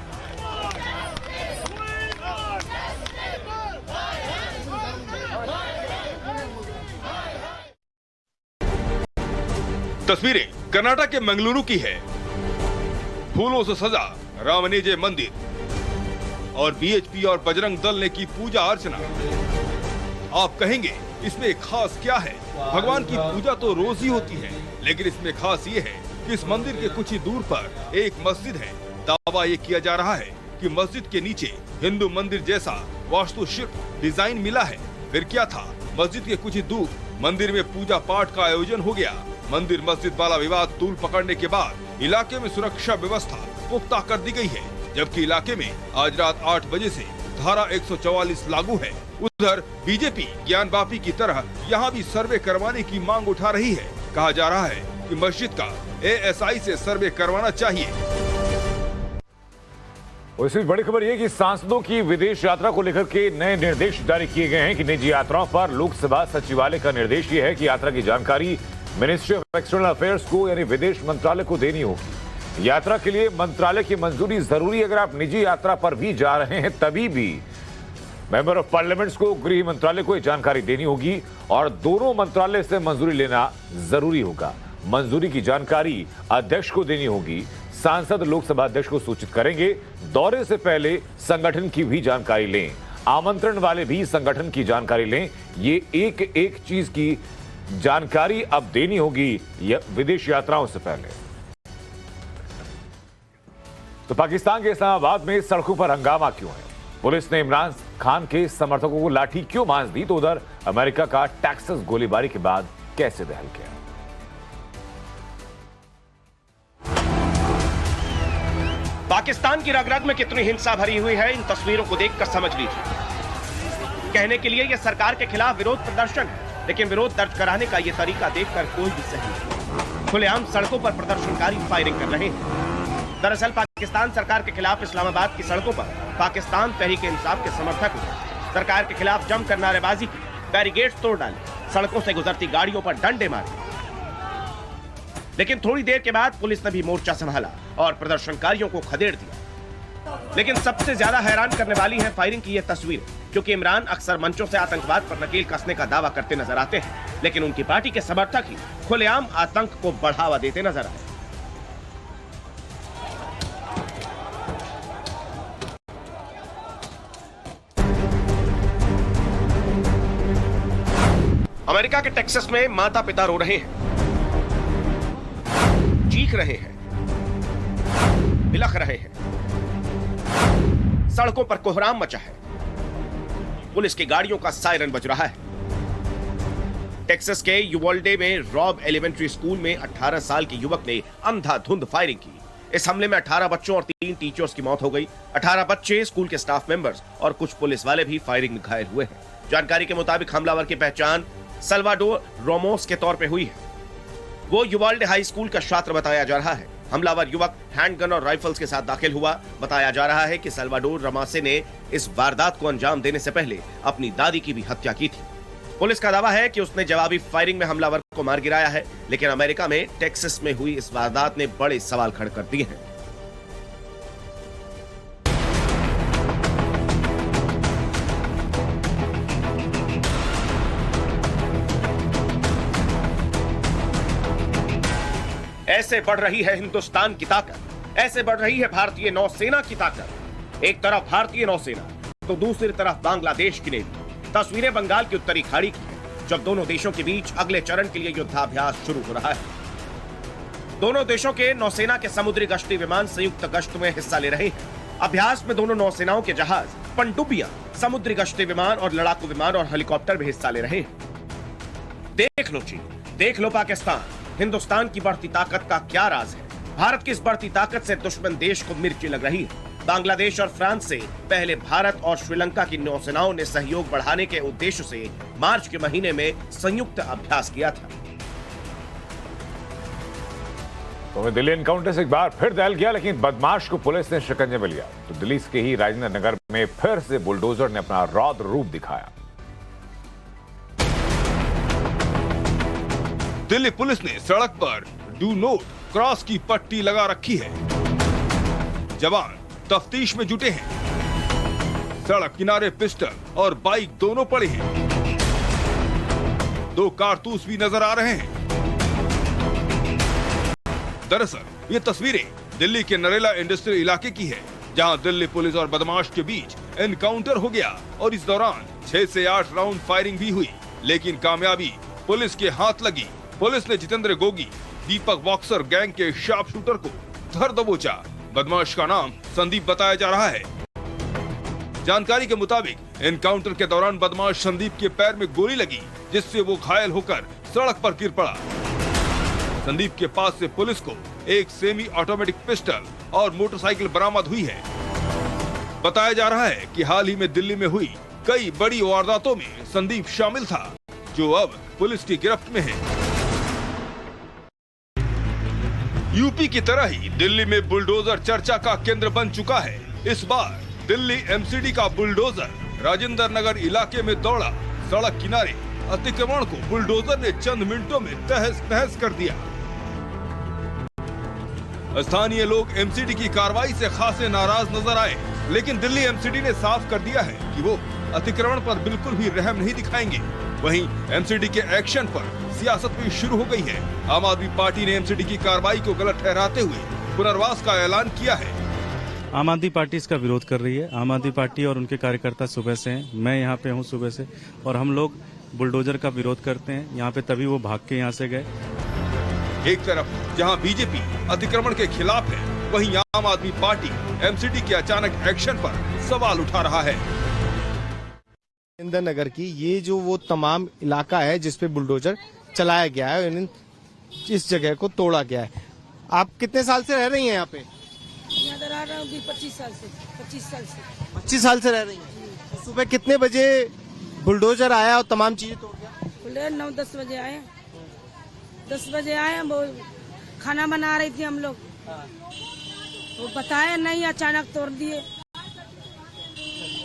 तस्वीरें कर्नाटक के मंगलुरु की है। फूलों से सजा रामनेजे मंदिर और बीएचपी और बजरंग दल ने की पूजा अर्चना। आप कहेंगे इसमें खास क्या है? भगवान की पूजा तो रोज ही होती है, लेकिन इसमें खास ये है कि इस मंदिर के कुछ ही दूर पर एक मस्जिद है। दावा ये किया जा रहा है कि मस्जिद के नीचे हिंदू मंदिर जैसा वास्तुशिल्प डिजाइन मिला है। फिर क्या था? मस्जिद के कुछ ही दूर मंदिर में पूजा पाठ का आयोजन हो गया। मंदिर मस्जिद वाला विवाद तूल पकड़ने के बाद इलाके में सुरक्षा व्यवस्था पुख्ता कर दी गई है, जबकि इलाके में आज रात 8 बजे से धारा 144 लागू है। उधर बीजेपी ज्ञानवापी की तरह यहाँ भी सर्वे करवाने की मांग उठा रही है। कहा जा रहा है कि मस्जिद का एएसआई से सर्वे करवाना चाहिए। और इसी बड़ी खबर ये कि सांसदों की विदेश यात्रा को लेकर के नए निर्देश जारी किए गए हैं कि निजी यात्राओं पर लोकसभा सचिवालय का निर्देश ये है कि यात्रा की जानकारी मिनिस्ट्री ऑफ एक्सटर्नल अफेयर्स को यानी विदेश मंत्रालय को देनी होगी। यात्रा के लिए मंत्रालय की मंजूरी जरूरी। अगर आप निजी यात्रा पर भी जा रहे हैं तभी भी मेंबर ऑफ पार्लियामेंट्स को गृह मंत्रालय को यह जानकारी देनी होगी और दोनों मंत्रालय से मंजूरी लेना जरूरी होगा। मंजूरी की जानकारी अध्यक्ष को देनी होगी। सांसद लोकसभा अध्यक्ष को सूचित करेंगे। दौरे से पहले संगठन की भी जानकारी लें। आमंत्रण वाले भी संगठन की जानकारी लें। ये एक एक चीज की जानकारी अब देनी होगी विदेश यात्राओं से पहले। तो पाकिस्तान के इस्लामाबाद में सड़कों पर हंगामा क्यों है? पुलिस ने इमरान खान के समर्थकों को लाठी क्यों मांझ दी? तो उधर अमेरिका का टेक्सास गोलीबारी के बाद कैसे दहल गया? पाकिस्तान की रग-रग में कितनी हिंसा भरी हुई है, इन तस्वीरों को देखकर समझ लीजिए। कहने के लिए यह सरकार के खिलाफ विरोध प्रदर्शन है, लेकिन विरोध दर्ज कराने का यह तरीका देखकर कोई भी सही नहीं। खुलेआम सड़कों पर प्रदर्शनकारी फायरिंग कर रहे हैं। दरअसल पाकिस्तान सरकार के खिलाफ इस्लामाबाद की सड़कों पर पाकिस्तान तहरीक इंसाफ के समर्थक सरकार के खिलाफ जमकर नारेबाजी की, बैरिकेड्स तोड़ डाले, सड़कों से गुजरती गाड़ियों पर डंडे मारे। लेकिन थोड़ी देर के बाद पुलिस ने भी मोर्चा संभाला और प्रदर्शनकारियों को खदेड़ दिया। लेकिन सबसे ज्यादा हैरान करने वाली है फायरिंग की यह तस्वीर, क्योंकि इमरान अक्सर मंचों से आतंकवाद पर नकेल कसने का दावा करते नजर आते हैं, लेकिन उनकी पार्टी के समर्थक ही खुलेआम आतंक को बढ़ावा देते नजर आए। अमेरिका के टेक्सास में माता पिता रो रहे हैं, चीख रहे हैं, बिलख रहे हैं। सड़कों पर कोहराम मचा है। पुलिस की गाड़ियों का सायरन बज रहा है। टेक्सास के यूवाल्डे में रॉब एलिमेंट्री स्कूल में 18 साल के युवक ने अंधाधुंध फायरिंग की। इस हमले में 18 बच्चों और 3 टीचर्स की मौत हो गई। 18 बच्चे, स्कूल के स्टाफ मेंबर्स और कुछ पुलिस वाले भी फायरिंग में घायल हुए हैं। जानकारी के मुताबिक हमलावर की पहचान सल्वाडोर रामोस के तौर पे हुई है। वो यूवाल्डे हाई स्कूल का छात्र बताया जा रहा है। हमलावर युवक हैंडगन और राइफल्स के साथ दाखिल हुआ। बताया जा रहा है कि सल्वाडोर रामोस ने इस वारदात को अंजाम देने से पहले अपनी दादी की भी हत्या की थी। पुलिस का दावा है कि उसने जवाबी फायरिंग में हमलावर को मार गिराया है, लेकिन अमेरिका में टेक्सास में हुई इस वारदात ने बड़े सवाल खड़े कर दिए हैं। ऐसे बढ़ रही है हिंदुस्तान की ताकत, ऐसे बढ़ रही है भारतीय नौसेना की ताकत। एक तरफ भारतीय नौसेना तो दूसरी तरफ बांग्लादेश की नेवी। तस्वीरें बंगाल की उत्तरी खाड़ी की है, जब दोनों देशों के बीच अगले चरण के लिए युद्धाभ्यास शुरू हो रहा है। दोनों देशों के नौसेना के समुद्री गश्ती विमान संयुक्त गश्त में हिस्सा ले रहे हैं। अभ्यास में दोनों नौसेनाओं के जहाज, पनडुब्बियां, समुद्री गश्ती विमान और लड़ाकू विमान और हेलीकॉप्टर भी हिस्सा ले रहे हैं। देख लो चीन, देख लो पाकिस्तान, हिंदुस्तान की बढ़ती ताकत का क्या राज है। भारत की इस बढ़ती ताकत से दुश्मन देश को मिर्ची लग रही है। बांग्लादेश और फ्रांस से पहले भारत और श्रीलंका की नौसेनाओं ने सहयोग बढ़ाने के उद्देश्य से मार्च के महीने में संयुक्त अभ्यास किया था। तो दिल्ली एनकाउंटर से एक बार फिर दहल गया, लेकिन बदमाश को पुलिस ने शिकंजे में लिया। तो दिल्ली के ही राजेंद्र नगर में फिर से बुलडोजर ने अपना रौद्र रूप दिखाया। दिल्ली पुलिस ने सड़क पर डू नोट क्रॉस की पट्टी लगा रखी है। जवान तफ्तीश में जुटे हैं। सड़क किनारे पिस्टल और बाइक दोनों पड़े हैं। 2 कारतूस भी नजर आ रहे हैं। दरअसल ये तस्वीरें दिल्ली के नरेला इंडस्ट्रियल इलाके की है, जहां दिल्ली पुलिस और बदमाश के बीच एनकाउंटर हो गया और इस दौरान 6 से 8 राउंड फायरिंग भी हुई, लेकिन कामयाबी पुलिस के हाथ लगी। पुलिस ने जितेंद्र गोगी, दीपक बॉक्सर गैंग के शार्प शूटर को धर दबोचा। बदमाश का नाम संदीप बताया जा रहा है। जानकारी के मुताबिक एनकाउंटर के दौरान बदमाश संदीप के पैर में गोली लगी, जिससे वो घायल होकर सड़क पर गिर पड़ा। संदीप के पास से पुलिस को एक सेमी ऑटोमेटिक पिस्टल और मोटरसाइकिल बरामद हुई है। बताया जा रहा है कि हाल ही में दिल्ली में हुई कई बड़ी वारदातों में संदीप शामिल था, जो अब पुलिस की गिरफ्त में है। यूपी की तरह ही दिल्ली में बुलडोजर चर्चा का केंद्र बन चुका है। इस बार दिल्ली एमसीडी का बुलडोजर राजेंद्र नगर इलाके में दौड़ा। सड़क किनारे अतिक्रमण को बुलडोजर ने चंद मिनटों में तहस नहस कर दिया। स्थानीय लोग एमसीडी की कार्रवाई से खासे नाराज नजर आए, लेकिन दिल्ली एमसीडी ने साफ कर दिया है कि वो अतिक्रमण पर बिल्कुल भी रहम नहीं दिखाएंगे। वहीं एमसीडी के एक्शन पर सियासत भी शुरू हो गई है। आम आदमी पार्टी ने एमसीडी की कार्रवाई को गलत ठहराते हुए पुनर्वास का ऐलान किया है। आम आदमी पार्टी इसका विरोध कर रही है। आम आदमी पार्टी और उनके कार्यकर्ता सुबह से हैं, मैं यहाँ पे हूँ सुबह से, और हम लोग बुलडोजर का विरोध करते हैं यहाँ पे, तभी वो भाग के यहाँ से गए। एक तरफ जहाँ बीजेपी अतिक्रमण के खिलाफ है, वहीं आम आदमी पार्टी एमसीडी के अचानक एक्शन पर सवाल उठा रहा है। इंदिरा नगर की ये जो वो तमाम इलाका है जिसपे बुलडोजर चलाया गया है, इस जगह को तोड़ा गया है। आप कितने साल से रह रही हैं यहाँ पे? यहाँ रह रहा हूँ 25 साल से। 25 साल से रह रही हैं। सुबह कितने बजे बुलडोजर आया और तमाम चीजें तोड़ गया? 9-10 बजे आए। 10 बजे आए, वो खाना बना रही थी हम लोग, वो बताया नहीं, अचानक तोड़ दिए।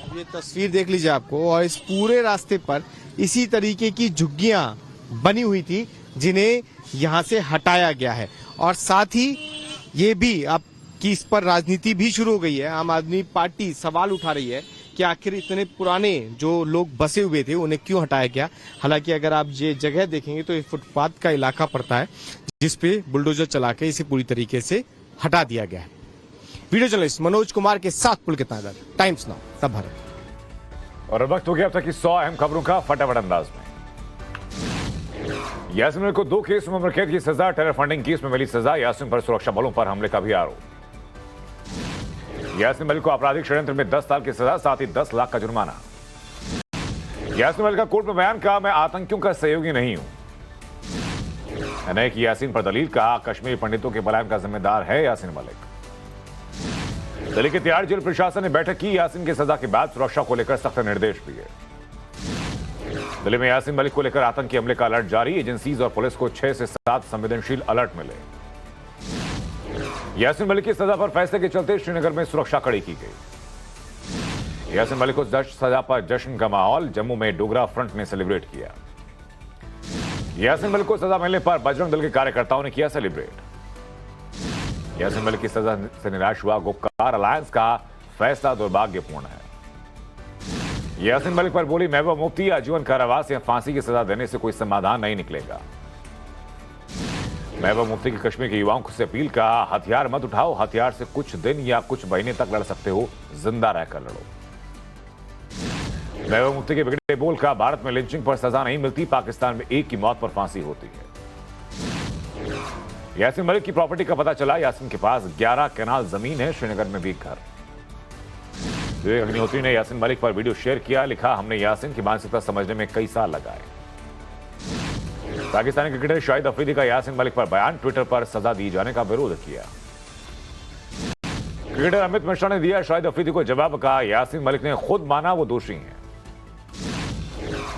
ये तस्वीर देख लीजिए आपको, और इस पूरे रास्ते पर इसी तरीके की झुग्गियां बनी हुई थी जिन्हें यहाँ से हटाया गया है। और साथ ही ये भी अब कि इस पर राजनीति भी शुरू हो गई है। आम आदमी पार्टी सवाल उठा रही है कि आखिर इतने पुराने जो लोग बसे हुए थे उन्हें क्यों हटाया गया। हालांकि अगर आप ये जगह देखेंगे तो ये फुटपाथ का इलाका पड़ता है, जिसपे बुलडोजर चला के इसे पूरी तरीके से हटा दिया गया है। वीडियो जर्नलिस्ट मनोज कुमार के साथ पुलकित नागर, टाइम्स नाउ, तब भारत। और वक्त हो गया अब तक की 100 अहम खबरों का फटाफट अंदाज में। यासीन मलिक को 2 केस में उम्र कैद की सजा, टेरर फंडिंग केस में मिली सजा, यासीन पर सुरक्षा बलों पर हमले का भी आरोप। यासीन मलिक को आपराधिक षड्यंत्र में 10 साल की सजा, साथ ही 10 लाख का जुर्माना। यासीन मलिक का कोर्ट में बयान, कहा मैं आतंकियों का सहयोगी नहीं हूं। एनआईए की यासीन पर दलील, कहा कश्मीरी पंडितों के पलायन का जिम्मेदार है यासीन मलिक। दिल्ली के तिहाड़ जेल प्रशासन ने बैठक की, यासीन की सजा के बाद सुरक्षा को लेकर सख्त निर्देश दिए। दिल्ली में यासीन मलिक को लेकर आतंकी हमले का अलर्ट जारी, एजेंसीज और पुलिस को 6 से 7 संवेदनशील अलर्ट मिले। यासीन मलिक की सजा पर फैसले के चलते श्रीनगर में सुरक्षा कड़ी की गई। यासीन मलिक को सजा पर जश्न का माहौल, जम्मू में डोगरा फ्रंट ने सेलिब्रेट किया। यासीन मलिक को सजा मिलने पर बजरंग दल के कार्यकर्ताओं ने किया सेलिब्रेट। यासीन मलिक की सजा से निराश हुआ गुपकार अलायंस, का फैसला दुर्भाग्यपूर्ण है। यासीन मलिक पर बोली महबूबा मुफ्ती, आजीवन कारावास या फांसी की सजा देने से कोई समाधान नहीं निकलेगा। महबूबा मुफ्ती की कश्मीर के युवाओं से अपील, कहा हथियार मत उठाओ, हथियार से कुछ दिन या कुछ महीने तक लड़ सकते हो, जिंदा रहकर लड़ो। महबूबा मुफ्ती के बिगड़े बोल, का भारत में लिंचिंग पर सजा नहीं मिलती, पाकिस्तान में एक की मौत पर फांसी होती है। यासीन मलिक की प्रॉपर्टी का पता चला, यासीन के पास 11 कैनाल जमीन है, श्रीनगर में भी घर। विवेक अग्निहोत्री ने यासीन मलिक पर वीडियो शेयर किया, लिखा हमने यासीन की मानसिकता समझने में कई साल लगाए। पाकिस्तानी क्रिकेटर शाहिद अफरीदी का यासीन मलिक पर बयान, ट्विटर पर सजा दिए जाने का विरोध किया। क्रिकेटर अमित मिश्रा ने दिया शाहिद अफरीदी को जवाब, कहा यासीन मलिक ने खुद माना वो दोषी हैं।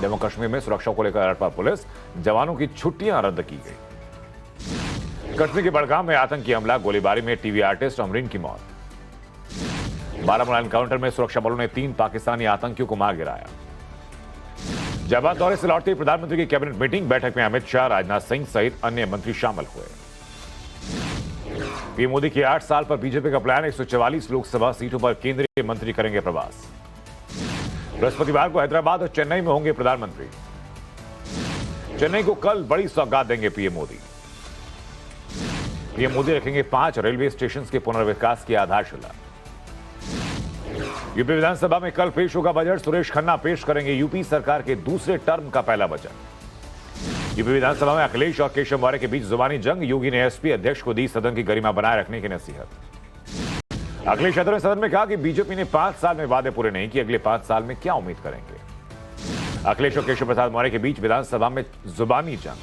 जम्मू कश्मीर में सुरक्षा को लेकर अलर्ट पर पुलिस, जवानों की छुट्टियां रद्द की गई। कश्मीर के बड़गाम में आतंकी हमला, गोलीबारी में टीवी आर्टिस्ट अमरीन की मौत। बारामूला एनकाउंटर में सुरक्षा बलों ने 3 पाकिस्तानी आतंकियों को मार गिराया। जबात दौरे से लौटते प्रधानमंत्री की कैबिनेट मीटिंग, बैठक में अमित शाह, राजनाथ सिंह सहित अन्य मंत्री शामिल हुए। पीएम मोदी के 8 साल पर बीजेपी का प्लान, 144 लोकसभा सीटों पर केंद्रीय मंत्री करेंगे प्रवास। बृहस्पतिवार को हैदराबाद और चेन्नई में होंगे प्रधानमंत्री। चेन्नई को कल बड़ी सौगात देंगे पीएम मोदी। पीएम मोदी रखेंगे 5 रेलवे स्टेशन के पुनर्विकास की आधारशिला। यूपी विधानसभा में कल पेश होगा बजट, सुरेश खन्ना पेश करेंगे यूपी सरकार के दूसरे टर्म का पहला बजट। यूपी विधानसभा में अखिलेश और केशव मौर्य के बीच जुबानी जंग, योगी ने एसपी अध्यक्ष को दी सदन की गरिमा बनाए रखने की नसीहत। अखिलेश यादव ने सदन में कहा कि बीजेपी ने 5 साल में वादे पूरे नहीं किए, अगले 5 साल में क्या उम्मीद करेंगे। अखिलेश और केशव प्रसाद मौर्य के बीच विधानसभा में जुबानी जंग।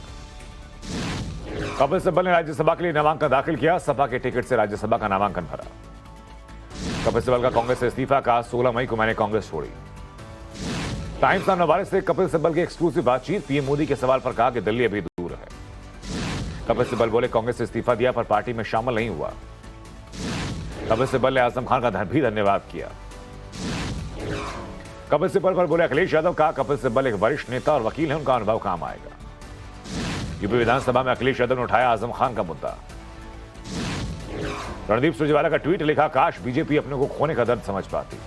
कपिल सिब्बल ने राज्यसभा के लिए नामांकन दाखिल किया, सपा के टिकट से राज्यसभा का नामांकन भरा। कपिल सिब्बल का कांग्रेस से इस्तीफा, कहा 16 मई को मैंने कांग्रेस छोड़ी। टाइम्स ऑफ नवारे से कपिल सिब्बल की एक्सक्लूसिव बातचीत, पीएम मोदी के सवाल पर कहा कि दिल्ली अभी दूर है। कपिल सिब्बल बोले कांग्रेस से इस्तीफा दिया पर पार्टी में शामिल नहीं हुआ। कपिल सिब्बल ने आजम खान का भी धन्यवाद किया। कपिल सिब्बल पर बोले अखिलेश यादव, कहा कपिल सिब्बल एक वरिष्ठ नेता और वकील है, उनका अनुभव काम आएगा। यूपी विधानसभा में अखिलेश यादव ने उठाया आजम खान का मुद्दा। रणदीप सुरजेवाला का ट्वीट, लिखा काश बीजेपी अपने को खोने का दर्द समझ पाती।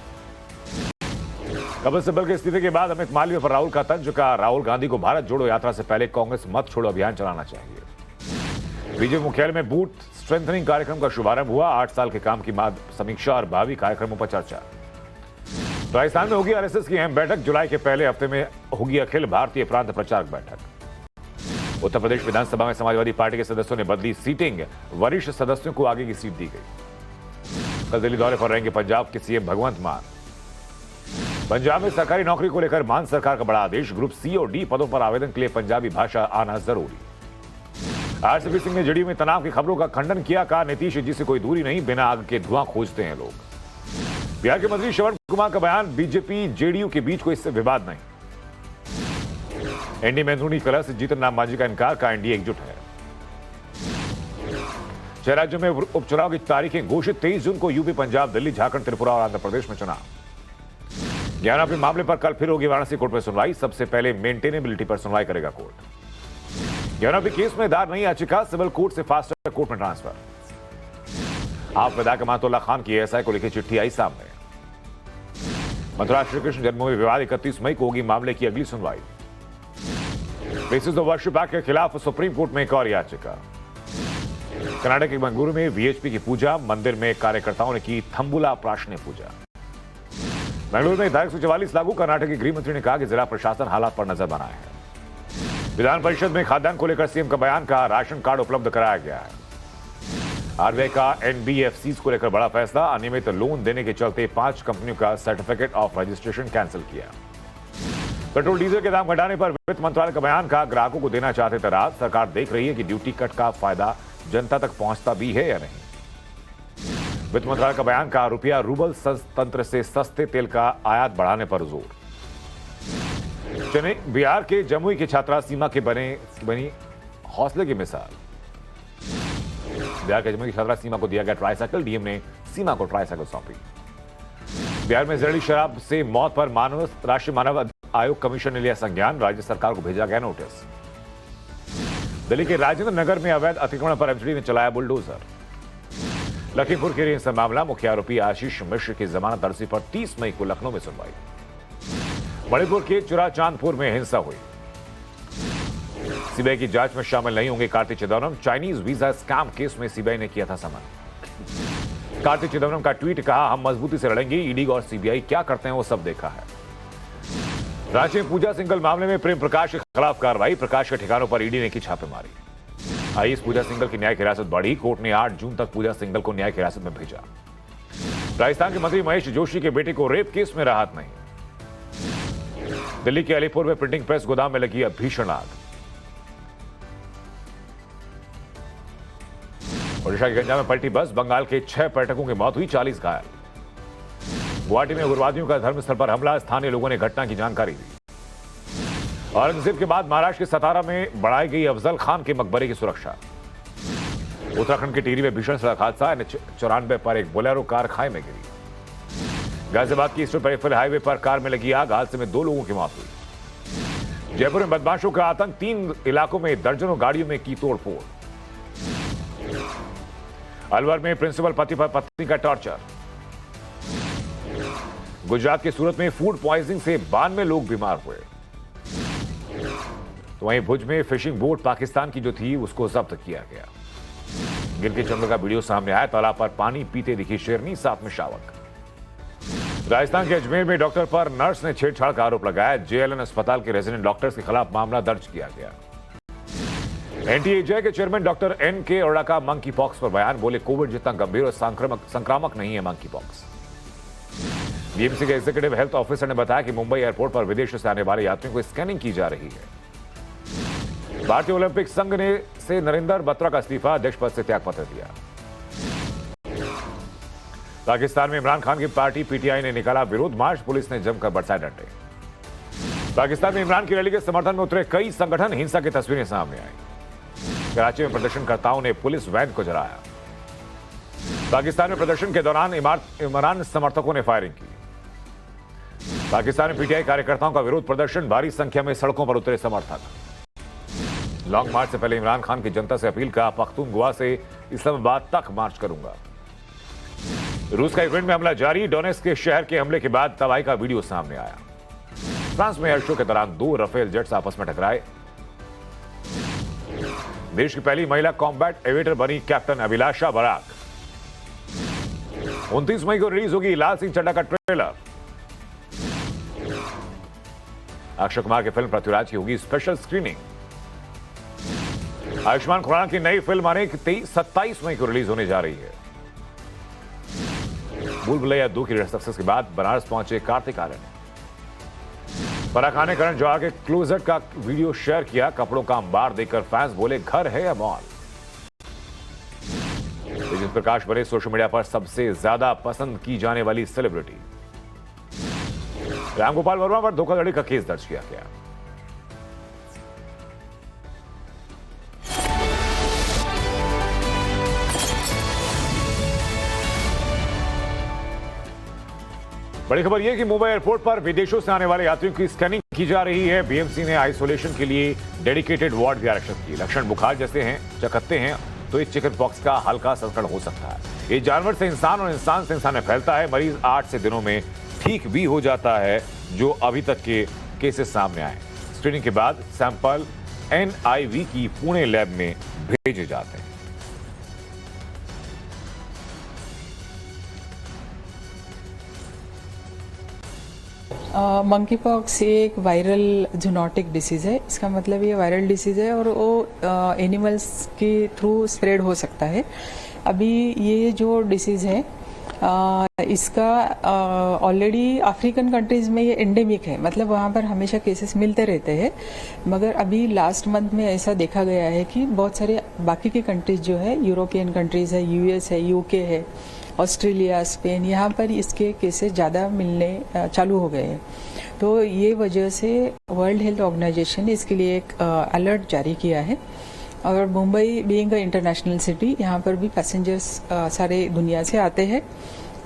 कपिल सिब्बल के इस्तीफे के बाद अमित मालवीय पर राहुल का तंज, कहा राहुल गांधी को भारत जोड़ो यात्रा से पहले कांग्रेस मत छोड़ो अभियान चलाना चाहिए। बीजेपी मुख्यालय में बूथ स्ट्रेंथनिंग कार्यक्रम का शुभारंभ हुआ, 8 साल के काम की समीक्षा और भावी कार्यक्रमों पर चर्चा। राजस्थान में होगी आरएसएस की अहम बैठक, जुलाई के पहले हफ्ते में होगी अखिल भारतीय प्रांत प्रचारक बैठक। उत्तर प्रदेश विधानसभा में समाजवादी पार्टी के सदस्यों ने बदली सीटिंग, वरिष्ठ सदस्यों को आगे की सीट दी गई। कल दिल्ली दौरे पर रहेंगे पंजाब के सीएम भगवंत मान। पंजाब में सरकारी नौकरी को लेकर मान सरकार का बड़ा आदेश, ग्रुप सी और डी पदों पर आवेदन के लिए पंजाबी भाषा आना जरूरी। आरसीपी सिंह ने जेडीयू में तनाव की खबरों का खंडन किया, कहा नीतीश जी से कोई दूरी नहीं, बिना आग के धुआं खोजते हैं लोग। बिहार के मंत्री श्रवण कुमार का बयान, बीजेपी जेडीयू के बीच कोई इससे विवाद नहीं। एनडीए में अंदरूनी कलह से जीतन राम मांझी का इनकार, का एनडीए एकजुट है। 6 राज्यों में उपचुनाव की तारीखें घोषित, 23 जून को यूपी, पंजाब, दिल्ली, झारखंड, त्रिपुरा और आंध्र प्रदेश में चुनाव। ज्ञानापी मामले पर कल फिर होगी वाराणसी कोर्ट में सुनवाई, सबसे पहले मेंटेनेबिलिटी पर सुनवाई करेगा कोर्ट। ज्ञानापी केस में दायर नई याचिका, सिविल कोर्ट से फास्ट ट्रैक कोर्ट में ट्रांसफर। आप विधायक अमातुल्ला खान की एएसआई को लिखी चिट्ठी आई सामने। मथुरा श्रीकृष्ण जन्मभूमि विवाद, 31 मई को होगी मामले की अगली सुनवाई। बेसिस ऑफ वर्शिप एक्ट के खिलाफ सुप्रीम कोर्ट में एक और याचिका। कर्नाटक के मंगलुरु में वीएचपी की पूजा, मंदिर में कार्यकर्ताओं ने की थंबुला प्राशने पूजा। बेंगलुरु में धारा 144 लागू, कर्नाटक के गृह मंत्री ने कहा कि जिला प्रशासन हालात पर नजर बनाए है। विधान परिषद में खाद्यान्न को लेकर सीएम का बयान, कहा राशन कार्ड उपलब्ध कराया गया है। आरबीआई का एनबीएफसी को लेकर बड़ा फैसला, अनियमित लोन देने के चलते 5 कंपनियों का सर्टिफिकेट ऑफ रजिस्ट्रेशन कैंसिल किया। पेट्रोल डीजल के दाम घटाने पर वित्त मंत्रालय का बयान कहा, ग्राहकों को देना चाहते थे राहत। सरकार देख रही है कि ड्यूटी कट का फायदा जनता तक पहुंचता भी है या नहीं। वित्त मंत्रालय का बयान कहा, रुपया रूबल तंत्र से सस्ते तेल का आयात बढ़ाने पर जोर। चेन्नई बिहार के जमुई की छात्रा सीमा के बनी हौसले की मिसाल। बिहार के जमुई की छात्रा सीमा को दिया गया ट्राईसाइकिल। डीएम ने सीमा को ट्राईसाइकिल सौंपी। बिहार में जहरीली शराब से मौत पर राष्ट्रीय मानव आयोग कमीशन ने लिया संज्ञान। राज्य सरकार को भेजा गया नोटिस। दिल्ली के राजेंद्र नगर में अवैध अतिक्रमण पर एमसीडी ने चलाया बुलडोजर। लखीमपुर के रेंज मामला, मुख्य आरोपी आशीष मिश्र की जमानत अर्जी पर 30 मई को लखनऊ में सुनवाई। मणिपुर के चुराचांदपुर में हिंसा हुई। सीबीआई की जांच में शामिल नहीं होंगे Karti Chidambaram. Chinese visa scam case में सीबीआई ने किया था समन। कार्ति चिदम्बरम का ट्वीट, कहा, हम मजबूती से लड़ेंगे। ईडी और सीबीआई क्या करते हैं वो सब देखा है। रांची में पूजा सिंघल मामले में प्रेम प्रकाश के खिलाफ कार्रवाई। प्रकाश के ठिकानों पर ईडी ने की छापेमारी। आईएएस पूजा सिंघल की न्यायिक हिरासत बढ़ी। कोर्ट ने 8 जून तक पूजा सिंघल को न्यायिक हिरासत में भेजा। राजस्थान के मंत्री महेश जोशी के बेटे को रेप केस में राहत नहीं। दिल्ली के अलीपुर में प्रिंटिंग प्रेस गोदाम में लगी भीषण आग। ओडिशा के गंजा में पलटी बस, बंगाल के 6 पर्यटकों की मौत हुई, 40 घायल। गुवाहाटी में उग्रवादियों का धर्मस्थल पर हमला, स्थानीय लोगों ने घटना की जानकारी दी। औरंगजेब के बाद महाराष्ट्र के सतारा में बढ़ाई गई अफजल खान के मकबरे की सुरक्षा। उत्तराखंड के टिहरी में भीषण सड़क हादसा, N94 पर एक बोलेरो कार खाई में गिरी। गाजियाबाद की ईस्टर्न पेरिफेरल हाईवे पर कार में लगी आग, हादसे में 2 लोगों की मौत हुई। जयपुर में बदमाशों का आतंक, 3 इलाकों में दर्जनों गाड़ियों में की तोड़फोड़। अलवर में प्रिंसिपल पति पर पत्नी का टॉर्चर। गुजरात के सूरत में फूड पॉइजनिंग से 92 लोग बीमार हुए। तो वहीं भुज में फिशिंग बोट पाकिस्तान की जो थी उसको जब्त किया गया। गिलकी चंद्र का वीडियो सामने आया, तालाब पर पानी पीते दिखी शेरनी, साथ में शावक। राजस्थान के अजमेर में डॉक्टर पर नर्स ने छेड़छाड़ का आरोप लगाया। जेएलएन अस्पताल के रेजिडेंट डॉक्टर्स के खिलाफ मामला दर्ज किया गया। एनटीएजे के चेयरमैन डॉक्टर एन.के. अरोड़ा का मंकी पॉक्स पर बयान, बोले कोविड जितना गंभीर और संक्रामक नहीं है मंकी पॉक्स। बीएमसी के एग्जीक्यूटिव हेल्थ ऑफिसर ने बताया कि मुंबई एयरपोर्ट पर विदेश से आने वाले यात्रियों को स्कैनिंग की जा रही है। भारतीय ओलंपिक संघ ने से नरेंद्र बत्रा का इस्तीफा, अध्यक्ष पद से त्यागपत्र दिया। पाकिस्तान में इमरान खान की पार्टी पीटीआई ने निकाला विरोध मार्च, पुलिस ने जमकर बरसाए डंडे। पाकिस्तान में इमरान की रैली के समर्थन में उतरे कई संगठन, हिंसा की तस्वीरें सामने आई। कराची में प्रदर्शनकर्ताओं ने पुलिस वैन को जलाया। पाकिस्तान में प्रदर्शन के दौरान इमरान समर्थकों ने फायरिंग की। पाकिस्तान में पीटीआई कार्यकर्ताओं का विरोध प्रदर्शन, भारी संख्या में सड़कों पर उतरे समर्थक। लॉन्ग मार्च से पहले इमरान खान की जनता से अपील, कहा, पख्तूनख्वा से इस्लामाबाद तक मार्च करूंगा। रूस का यूक्रेन में हमला जारी, डोनेट्स्क के शहर के हमले के बाद तबाही का वीडियो सामने आया। फ्रांस में एयर शो के दौरान 2 राफेल जेट्स आपस में टकराए। देश की पहली महिला कॉम्बैट एविएटर बनी कैप्टन अभिलाषा बराक। 29 मई को रिलीज होगी लाल सिंह चड्ढा का ट्रेलर। अक्षय कुमार की फिल्म पृथ्वीराज की होगी स्पेशल स्क्रीनिंग। आयुष्मान खुराना की नई फिल्म आने की 27 मई को रिलीज होने जा रही है। भूल भुलैया 2 की सक्सेस के बाद बनारस पहुंचे कार्तिक आर्यन। फराह खान ने करण जौहर के क्लोजर का वीडियो शेयर किया। कपड़ों का अंबार देखकर फैंस बोले, घर है या मॉल। तेजस्वी प्रकाश बने सोशल मीडिया पर सबसे ज्यादा पसंद की जाने वाली सेलिब्रिटी। रामगोपाल वर्मा पर धोखाधड़ी का केस दर्ज किया गया। बड़ी खबर यह कि मुंबई एयरपोर्ट पर विदेशों से आने वाले यात्रियों की स्कैनिंग की जा रही है। बीएमसी ने आइसोलेशन के लिए डेडिकेटेड वार्ड भी आरक्षित की। लक्षण बुखार जैसे हैं, चकत्ते हैं तो इस चिकन पॉक्स का हल्का संक्रमण हो सकता है। ये जानवर से इंसान और इंसान से इंसान में फैलता है। मरीज 8 से दिनों में ठीक भी हो जाता है, जो अभी तक के केसेस सामने आए। स्क्रीनिंग के बाद सैंपल NIV की पुणे लैब में भेजे जाते हैं। मंकी पॉक्स ये एक वायरल जूनोटिक डिसीज है। इसका मतलब ये वायरल डिसीज है और वो एनिमल्स के थ्रू स्प्रेड हो सकता है। अभी ये जो डिसीज है इसका ऑलरेडी अफ्रीकन कंट्रीज में ये एंडेमिक है, मतलब वहाँ पर हमेशा केसेस मिलते रहते हैं। मगर अभी लास्ट मंथ में ऐसा देखा गया है कि बहुत सारे बाकी के कंट्रीज जो है, यूरोपियन कंट्रीज है, यूएस है, यूके है, ऑस्ट्रेलिया, स्पेन, यहाँ पर इसके केसेस ज़्यादा मिलने चालू हो गए हैं। तो ये वजह से वर्ल्ड हेल्थ ऑर्गेनाइजेशन ने इसके लिए एक अलर्ट जारी किया है। और Mumbai being a international city, यहाँ पर भी पैसेंजर्स सारे दुनिया से आते हैं,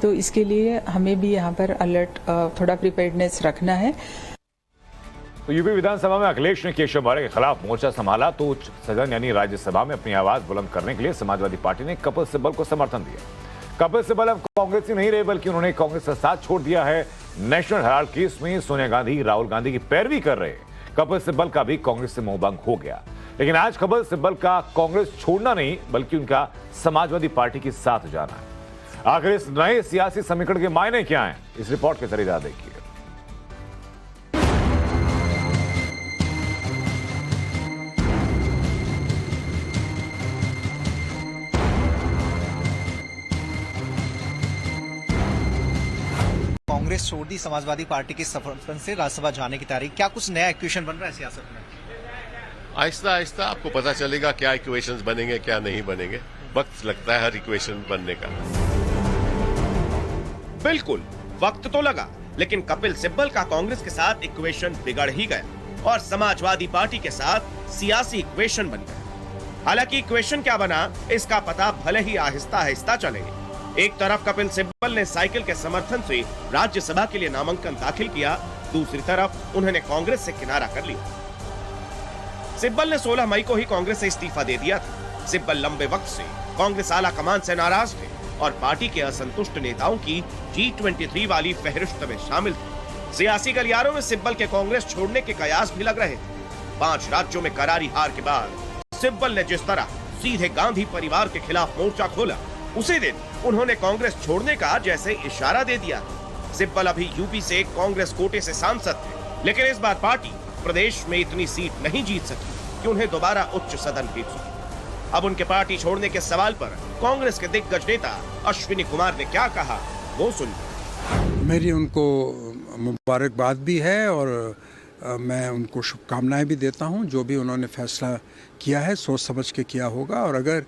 तो इसके लिए हमें भी यहाँ पर अलर्ट, थोड़ा प्रिपेयर्डनेस रखना है। तो यूपी विधानसभा में अखिलेश ने केशव मौर्य के खिलाफ मोर्चा संभाला तो उच्च सदन यानी राज्यसभा में अपनी आवाज बुलंद करने के लिए समाजवादी पार्टी ने कपिल सिब्बल को समर्थन दिया। कपिल सिब्बल अब कांग्रेस ही नहीं रहे, बल्कि उन्होंने कांग्रेस का साथ छोड़ दिया है। नेशनल हेराल्ड केस में सोनिया गांधी, राहुल गांधी की पैरवी कर रहे कपिल सिब्बल का भी कांग्रेस से मोहभंग हो गया। लेकिन आज कपिल सिब्बल का कांग्रेस छोड़ना नहीं, बल्कि उनका समाजवादी पार्टी के साथ जाना है। आखिर इस नए सियासी समीकरण के मायने क्या हैं, इस रिपोर्ट के जरिए देखिए। कांग्रेस छोड़ दी, समाजवादी पार्टी के समर्थन से राज्यसभा जाने की तैयारी, क्या कुछ नया इक्वेशन बन रहा है सियासत में? आहिस्ता आहिस्ता आपको पता चलेगा क्या इक्वेशंस बनेंगे, क्या नहीं बनेंगे। वक्त लगता है हर इक्वेशन बनने का। बिल्कुल वक्त तो लगा, लेकिन कपिल सिब्बल का कांग्रेस के साथ इक्वेशन बिगड़ ही गया और समाजवादी पार्टी के साथ सियासी इक्वेशन बन गया। हालांकि इक्वेशन क्या बना, इसका पता भले ही आहिस्ता आहिस्ता चले। एक तरफ कपिल सिब्बल ने साइकिल के समर्थन से राज्यसभा के लिए नामांकन दाखिल किया, दूसरी तरफ उन्होंने कांग्रेस से किनारा कर लिया। सिब्बल ने 16 मई को ही कांग्रेस से इस्तीफा दे दिया था। सिब्बल लंबे वक्त से कांग्रेस आला कमान से नाराज थे और पार्टी के असंतुष्ट नेताओं की G23 वाली फहरिस्त में शामिल थे। सियासी गलियारों में सिब्बल के कांग्रेस छोड़ने के कयास भी लग रहे थे। 5 राज्यों में करारी हार के बाद सिब्बल ने जिस तरह सीधे गांधी परिवार के खिलाफ मोर्चा खोला, उसी दिन उन्होंने कांग्रेस छोड़ने का जैसे इशारा दे दिया। सिब्बल अभी यूपी से कांग्रेस कोटे से सांसद थे, लेकिन इस बार पार्टी प्रदेश में इतनी सीट नहीं जीत सकी कि उन्हें दोबारा उच्च सदन भेज सके। अब उनके पार्टी छोड़ने के सवाल पर कांग्रेस के दिग्गज नेता अश्विनी कुमार ने क्या कहा, वो सुनिए। मेरी उनको मुबारकबाद भी है और मैं उनको शुभकामनाएं भी देता हूं। जो भी उन्होंने फैसला किया है सोच समझ के किया होगा, और अगर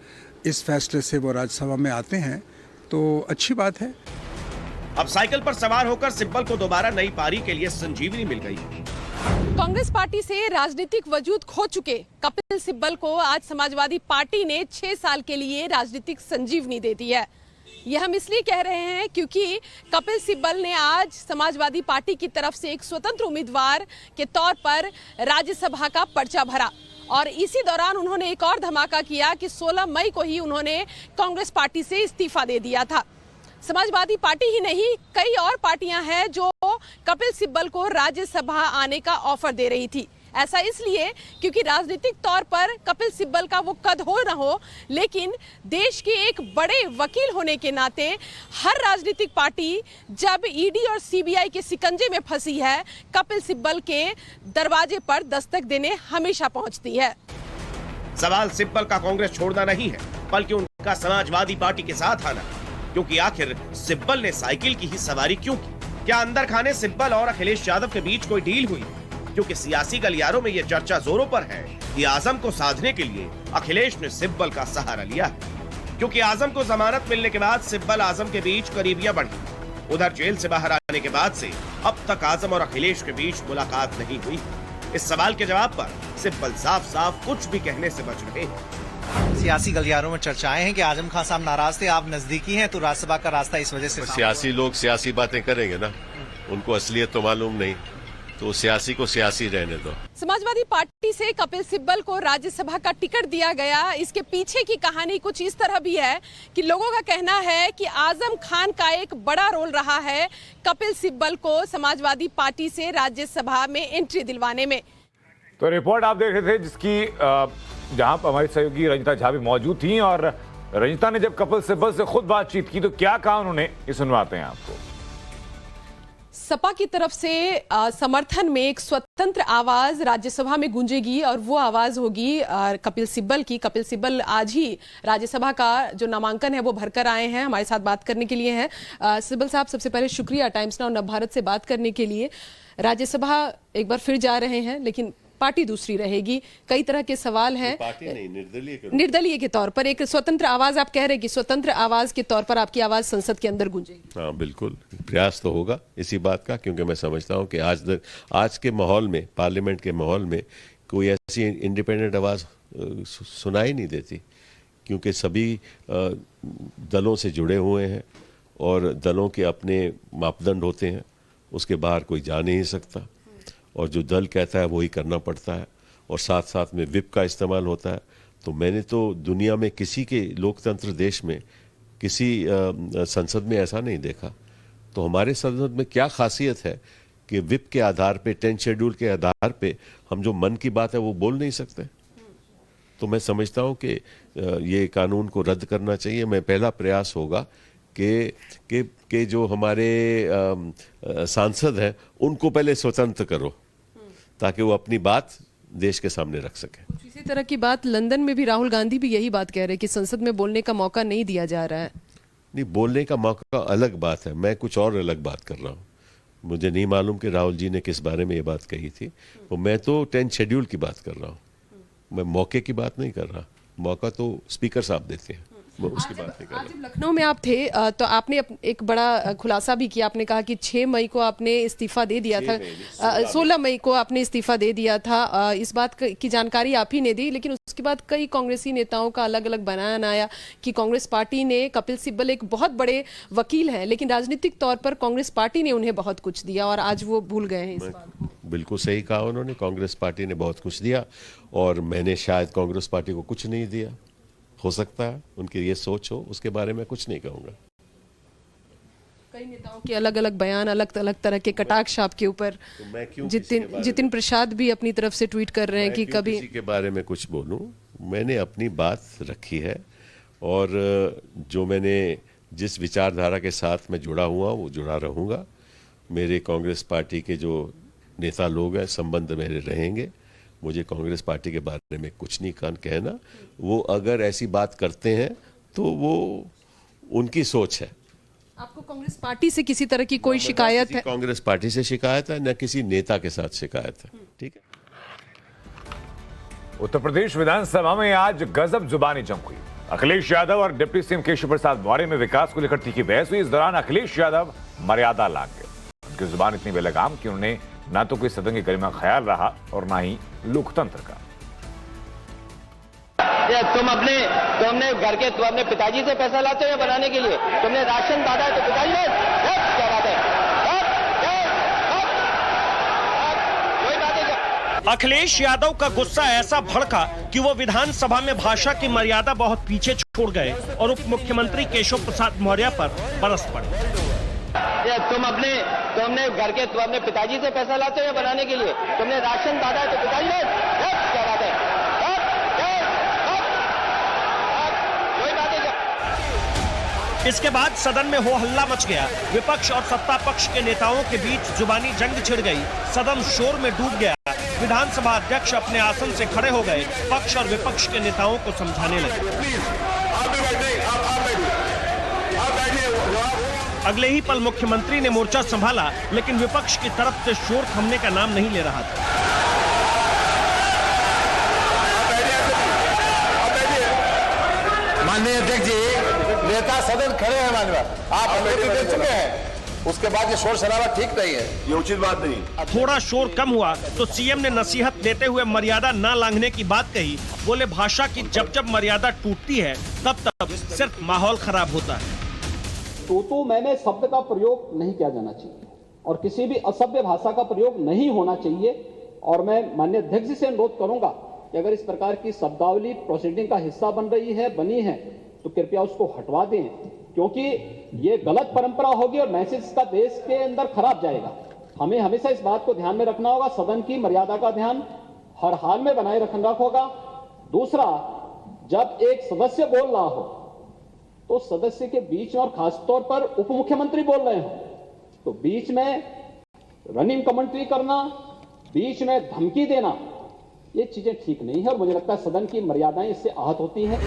इस फैसले से वो राज्यसभा में आते हैं तो अच्छी बात है। अब साइकिल पर सवार होकर सिब्बल को दोबारा नई पारी के लिए संजीवनी मिल गई। कांग्रेस पार्टी से राजनीतिक वजूद खो चुके कपिल सिब्बल को आज समाजवादी पार्टी ने 6 साल के लिए राजनीतिक संजीवनी दे दी है। यह हम इसलिए कह रहे हैं क्योंकि कपिल सिब्बल ने आज समाजवादी पार्टी की तरफ से एक स्वतंत्र उम्मीदवार के तौर पर राज्यसभा का पर्चा भरा और इसी दौरान उन्होंने एक और धमाका किया कि 16 मई को ही उन्होंने कांग्रेस पार्टी से इस्तीफा दे दिया था। समाजवादी पार्टी ही नहीं, कई और पार्टियां हैं जो कपिल सिब्बल को राज्यसभा आने का ऑफर दे रही थी। ऐसा इसलिए क्योंकि राजनीतिक तौर पर कपिल सिब्बल का वो कद हो न हो, लेकिन देश के एक बड़े वकील होने के नाते हर राजनीतिक पार्टी जब ईडी और सीबीआई के शिकंजे में फंसी है, कपिल सिब्बल के दरवाजे पर दस्तक देने हमेशा पहुंचती है। सवाल सिब्बल का कांग्रेस छोड़ना नहीं है, बल्कि उनका समाजवादी पार्टी के साथ आना, क्योंकि आखिर सिब्बल ने साइकिल की ही सवारी क्यों की? क्या अंदर खाने सिब्बल और अखिलेश यादव के बीच कोई डील हुई? क्योंकि सियासी गलियारों में यह चर्चा जोरों पर है कि आजम को साधने के लिए अखिलेश ने सिब्बल का सहारा लिया है। क्योंकि आजम को जमानत मिलने के बाद सिब्बल आजम के बीच करीबियां बढ़ी। उधर जेल से बाहर आने के बाद से अब तक आजम और अखिलेश के बीच मुलाकात नहीं हुई। इस सवाल के जवाब पर सिब्बल साफ साफ कुछ भी कहने से बच रहे हैं। सियासी गलियारों में चर्चाएं हैं कि आजम खान साहब नाराज थे, आप नजदीकी हैं तो राज्यसभा का रास्ता इस वजह से। सियासी लोग सियासी बातें करेंगे ना, उनको असलियत तो मालूम नहीं, तो सियासी को सियासी रहने दो। समाजवादी पार्टी से कपिल सिब्बल को राज्यसभा का टिकट दिया गया। इसके पीछे की कहानी कुछ इस तरह भी है कि लोगों का कहना है कि आजम खान का एक बड़ा रोल रहा है कपिल सिब्बल को समाजवादी पार्टी से राज्यसभा में एंट्री दिलवाने में। तो रिपोर्ट आप देख रहे थे, जिसकी जहां पर हमारी सहयोगी रंजिता झा भी मौजूद थी, और रंजिता ने जब कपिल सिब्बल से खुद बातचीत की तो क्या कहा उन्होंने, ये सुनवाते हैं आपको। सपा की तरफ से समर्थन में एक स्वतंत्र आवाज राज्यसभा में गूंजेगी और वो आवाज होगी कपिल सिब्बल की। कपिल सिब्बल आज ही राज्यसभा का जो नामांकन है वो भरकर आए हैं, हमारे साथ बात करने के लिए हैं। सिब्बल साहब, सबसे पहले शुक्रिया टाइम्स नाउ नवभारत से बात करने के लिए। राज्यसभा एक बार फिर जा रहे हैं, लेकिन पार्टी दूसरी रहेगी, कई तरह के सवाल हैं। पार्टी नहीं, निर्दलीय के तौर पर एक स्वतंत्र आवाज, आप कह रहे हैं कि स्वतंत्र आवाज के तौर पर आपकी आवाज संसद के अंदर गूंजेगी। हाँ बिल्कुल, प्रयास तो होगा इसी बात का, क्योंकि मैं समझता हूं कि आज के माहौल में, पार्लियामेंट के माहौल में कोई ऐसी इंडिपेंडेंट आवाज सुनाई नहीं देती, क्योंकि सभी दलों से जुड़े हुए हैं और दलों के अपने मापदंड होते हैं, उसके बाहर कोई जा नहीं सकता और जो दल कहता है वही करना पड़ता है, और साथ साथ में विप का इस्तेमाल होता है। तो मैंने तो दुनिया में किसी के लोकतंत्र देश में किसी संसद में ऐसा नहीं देखा। तो हमारे संसद में क्या खासियत है कि विप के आधार पे, 10 शेड्यूल के आधार पे हम जो मन की बात है वो बोल नहीं सकते। तो मैं समझता हूँ कि ये कानून को रद्द करना चाहिए। मैं पहला प्रयास होगा कि जो हमारे सांसद हैं उनको पहले स्वतंत्र करो, ताकि वो अपनी बात देश के सामने रख सके। इसी तरह की बात लंदन में भी राहुल गांधी भी यही बात कह रहे हैं कि संसद में बोलने का मौका नहीं दिया जा रहा है। नहीं, बोलने का मौका अलग बात है, मैं कुछ और अलग बात कर रहा हूँ। मुझे नहीं मालूम कि राहुल जी ने किस बारे में ये बात कही थी, तो मैं तो 10 शेड्यूल की बात कर रहा हूँ, मैं मौके की बात नहीं कर रहा। मौका तो स्पीकर साहब देते हैं, उसकी बात नहीं कर रहा। आज जब लखनऊ में आप थे तो आपने एक बड़ा खुलासा भी किया। आपने कहा कि 6 मई को आपने इस्तीफा दे दिया था, 16 मई को आपने इस्तीफा दे दिया था। इस बात की जानकारी आप ही ने दी, लेकिन उसके बाद कई कांग्रेसी नेताओं का अलग अलग बयान आया कि कांग्रेस पार्टी ने, कपिल सिब्बल एक बहुत बड़े वकील हैं, लेकिन राजनीतिक तौर पर कांग्रेस पार्टी ने उन्हें बहुत कुछ दिया और आज वो भूल गए हैं इस बात को। बिल्कुल सही कहा उन्होंने, कांग्रेस पार्टी ने बहुत कुछ दिया और मैंने शायद कांग्रेस पार्टी को कुछ नहीं दिया। हो सकता है उनकी ये सोच हो, उसके बारे में कुछ नहीं कहूंगा। कई नेताओं के अलग अलग बयान, अलग अलग तरह के कटाक्ष आपके ऊपर। जितिन प्रसाद भी अपनी तरफ से ट्वीट कर रहे हैं कि कभी किसी के बारे में कुछ बोलूं। मैंने अपनी बात रखी है और जो मैंने जिस विचारधारा के साथ मैं जुड़ा हुआ वो जुड़ा रहूंगा। मेरे कांग्रेस पार्टी के जो नेता लोग हैं, संबंध मेरे रहेंगे। मुझे कांग्रेस पार्टी के बारे में कुछ नहीं कहना। वो अगर ऐसी बात करते हैं तो वो उनकी सोच है। आपको कांग्रेस पार्टी से किसी तरह की कोई शिकायत है? कांग्रेस पार्टी से शिकायत है, न किसी नेता के साथ शिकायत है। ठीक है। उत्तर प्रदेश विधानसभा में आज गजब जुबानी जंग हुई। अखिलेश यादव और डिप्टी सीएम केशव प्रसाद मौर्य में विकास को लेकर तीखी बहस हुई। इस दौरान अखिलेश यादव मर्यादा लांघ गए। उनकी जुबान इतनी बेलगाम कि उन्होंने ना तो कोई सदन की गरिमा ख्याल रहा और ना ही लोकतंत्र का। तुमने घर के, तुम अपने पिताजी से पैसा लाते हो बनाने के लिए? तुमने राशन दादा तो पिताजी ने, क्या बात है? कोई बात है। अखिलेश यादव का गुस्सा ऐसा भड़का कि वो विधानसभा में भाषा की मर्यादा बहुत पीछे छोड़ गए और उप मुख्यमंत्री केशव प्रसाद मौर्य पर बरस पड़े। तुमने घर के, तुम अपने पिताजी से पैसा लाते हो बनाने के लिए? तुमने राशन दादा तो पिताजी ने, क्या बात है? कोई बात है। इसके बाद सदन में हो हल्ला मच गया। विपक्ष और सत्ता पक्ष के नेताओं के बीच जुबानी जंग छिड़ गई। सदन शोर में डूब गया। विधानसभा अध्यक्ष अपने आसन से खड़े हो गए। पक्ष और विपक्ष के नेताओं को समझाने लगे। अगले ही पल मुख्यमंत्री ने मोर्चा संभाला, लेकिन विपक्ष की तरफ से शोर थमने का नाम नहीं ले रहा था। माननीय अध्यक्ष जी, नेता सदन खड़े हैं, माननीय आप अनुमति दे चुके हैं, उसके बाद ये शोर शराबा ठीक नहीं है, ये उचित बात नहीं। थोड़ा शोर कम हुआ तो सीएम ने नसीहत देते हुए मर्यादा न लांघने की बात कही। बोले भाषा की जब जब मर्यादा टूटती है तब सिर्फ माहौल खराब होता है। तो मैंने शब्द का प्रयोग नहीं किया जाना चाहिए और किसी भी असभ्य भाषा का प्रयोग नहीं होना चाहिए। और मैं माननीय अध्यक्ष जी से अनुरोध करूंगा कि अगर इस प्रकार की शब्दावली प्रोसीडिंग का हिस्सा बनी है तो कृपया उसको हटवा दें, क्योंकि ये गलत परंपरा होगी और मैसेज का देश के अंदर खराब जाएगा। हमें हमेशा इस बात को ध्यान में रखना होगा, सदन की मर्यादा का ध्यान हर हाल में बनाए रखना होगा। दूसरा, जब एक सदस्य बोल रहा हो तो सदस्य के बीच में, और खासतौर पर उप मुख्यमंत्री बोल रहे हो, तो बीच में रनिंग कमेंट्री करना, बीच में धमकी देना, ये चीजें ठीक नहीं है और मुझे लगता है सदन की मर्यादाएं इससे आहत होती हैं।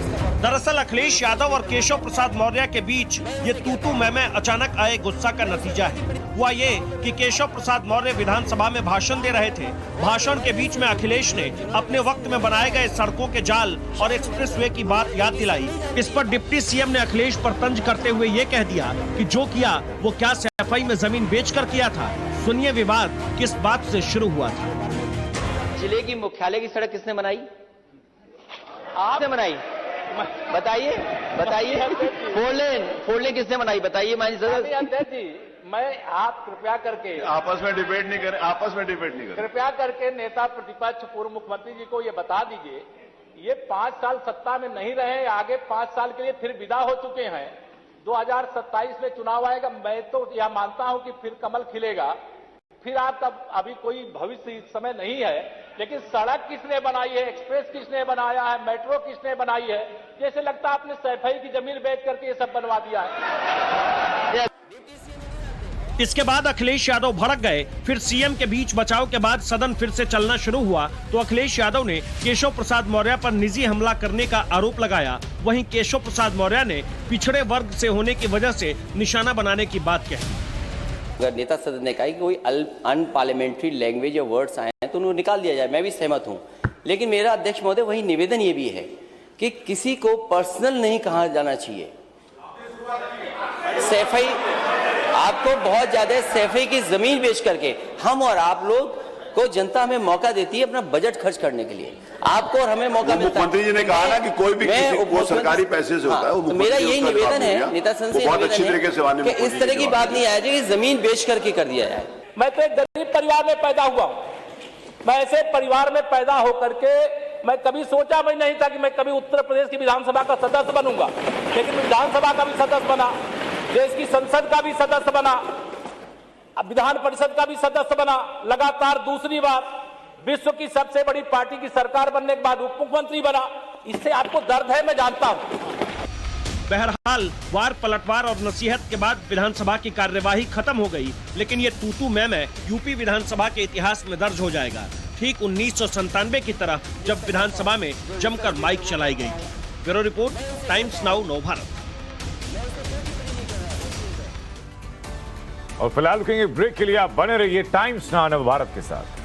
दरअसल अखिलेश यादव और केशव प्रसाद मौर्य के बीच ये तू मैं अचानक आए गुस्सा का नतीजा है। हुआ ये कि केशव प्रसाद मौर्य विधानसभा में भाषण दे रहे थे। भाषण के बीच में अखिलेश ने अपने वक्त में बनाए गए सड़कों के जाल और एक्सप्रेसवे की बात याद दिलाई। इस पर डिप्टी सीएम ने अखिलेश पर तंज करते हुए ये कह दिया कि जो किया वो क्या सफाई में जमीन बेचकर किया था। सुनिए विवाद किस बात से शुरू हुआ था। जिले की मुख्यालय की सड़क किसने बनाई? आपने बनाई? बताइए बताइए। फोर लेन किसने बनाई बताइए? अध्यक्ष जी, मैं आप कृपया करके आपस में डिबेट नहीं करें। कृपया करके नेता प्रतिपक्ष पूर्व मुख्यमंत्री जी को ये बता दीजिए, ये 5 साल सत्ता में नहीं रहे, आगे 5 साल के लिए फिर विदा हो चुके हैं। 2027 में चुनाव आएगा, मैं तो यह मानता हूं कि फिर कमल खिलेगा, फिर आप तब अभी कोई भविष्य इस समय नहीं है, लेकिन सड़क किसने बनाई है, एक्सप्रेस किसने बनाया है, मेट्रो किसने बनाई है? जैसे लगता है आपने सैफई की जमीन बेच करके ये सब बनवा दिया है। इसके बाद अखिलेश यादव भड़क गए। फिर सीएम के बीच बचाव के बाद सदन फिर से चलना शुरू हुआ तो अखिलेश यादव ने केशव प्रसाद मौर्य पर निजी हमला करने का आरोप लगाया। वहीं केशव प्रसाद मौर्य ने पिछड़े वर्ग से होने की वजह से निशाना बनाने की बात कही। अगर नेता सदन ने कहा कि कोई अनपार्लियामेंट्री लैंग्वेज या वर्ड्स आए हैं तो उन्हें निकाल दिया जाए, मैं भी सहमत हूं। लेकिन मेरा अध्यक्ष महोदय वही निवेदन ये भी है कि किसी को पर्सनल नहीं कहा जाना चाहिए। सैफई आपको बहुत ज्यादा सैफई की जमीन बेच करके हम और आप लोग को जनता हमें मौका देती है अपना बजट खर्च करने के लिए। आपको और हमें मौका मिलता है। मुख्यमंत्री जी ने कहा ना कि कोई भी वो सरकारी पैसे से होता है। तो मेरा यही निवेदन है नेता संसद से, बहुत अच्छी तरीके से कि इस तरह की बात नहीं आए कि जमीन बेच करके कर दिया जाए। मैं तो एक गरीब परिवार में पैदा हुआ हूं। मैं ऐसे परिवार में पैदा होकर के मैं कभी सोचा भी नहीं था कि मैं कभी उत्तर प्रदेश की विधानसभा का सदस्य बनूंगा, लेकिन विधानसभा का भी सदस्य बना, देश की संसद का भी सदस्य बना, विधान परिषद का भी सदस्य बना, लगातार दूसरी बार विश्व की सबसे बड़ी पार्टी की सरकार बनने के बाद उप मुख्यमंत्री बना। इससे आपको दर्द है, मैं जानता हूं। बहरहाल वार पलटवार और नसीहत के बाद विधानसभा की कार्यवाही खत्म हो गई, लेकिन ये तू मैं यूपी विधानसभा के इतिहास में दर्ज हो जाएगा। ठीक 1997 की तरह जब विधानसभा में जमकर माइक चलाई गई। Bureau report, times now Navbharat. और फिलहाल रुकेंगे ब्रेक के लिए। आप बने रहिए टाइम्स नाउ नवभारत के साथ।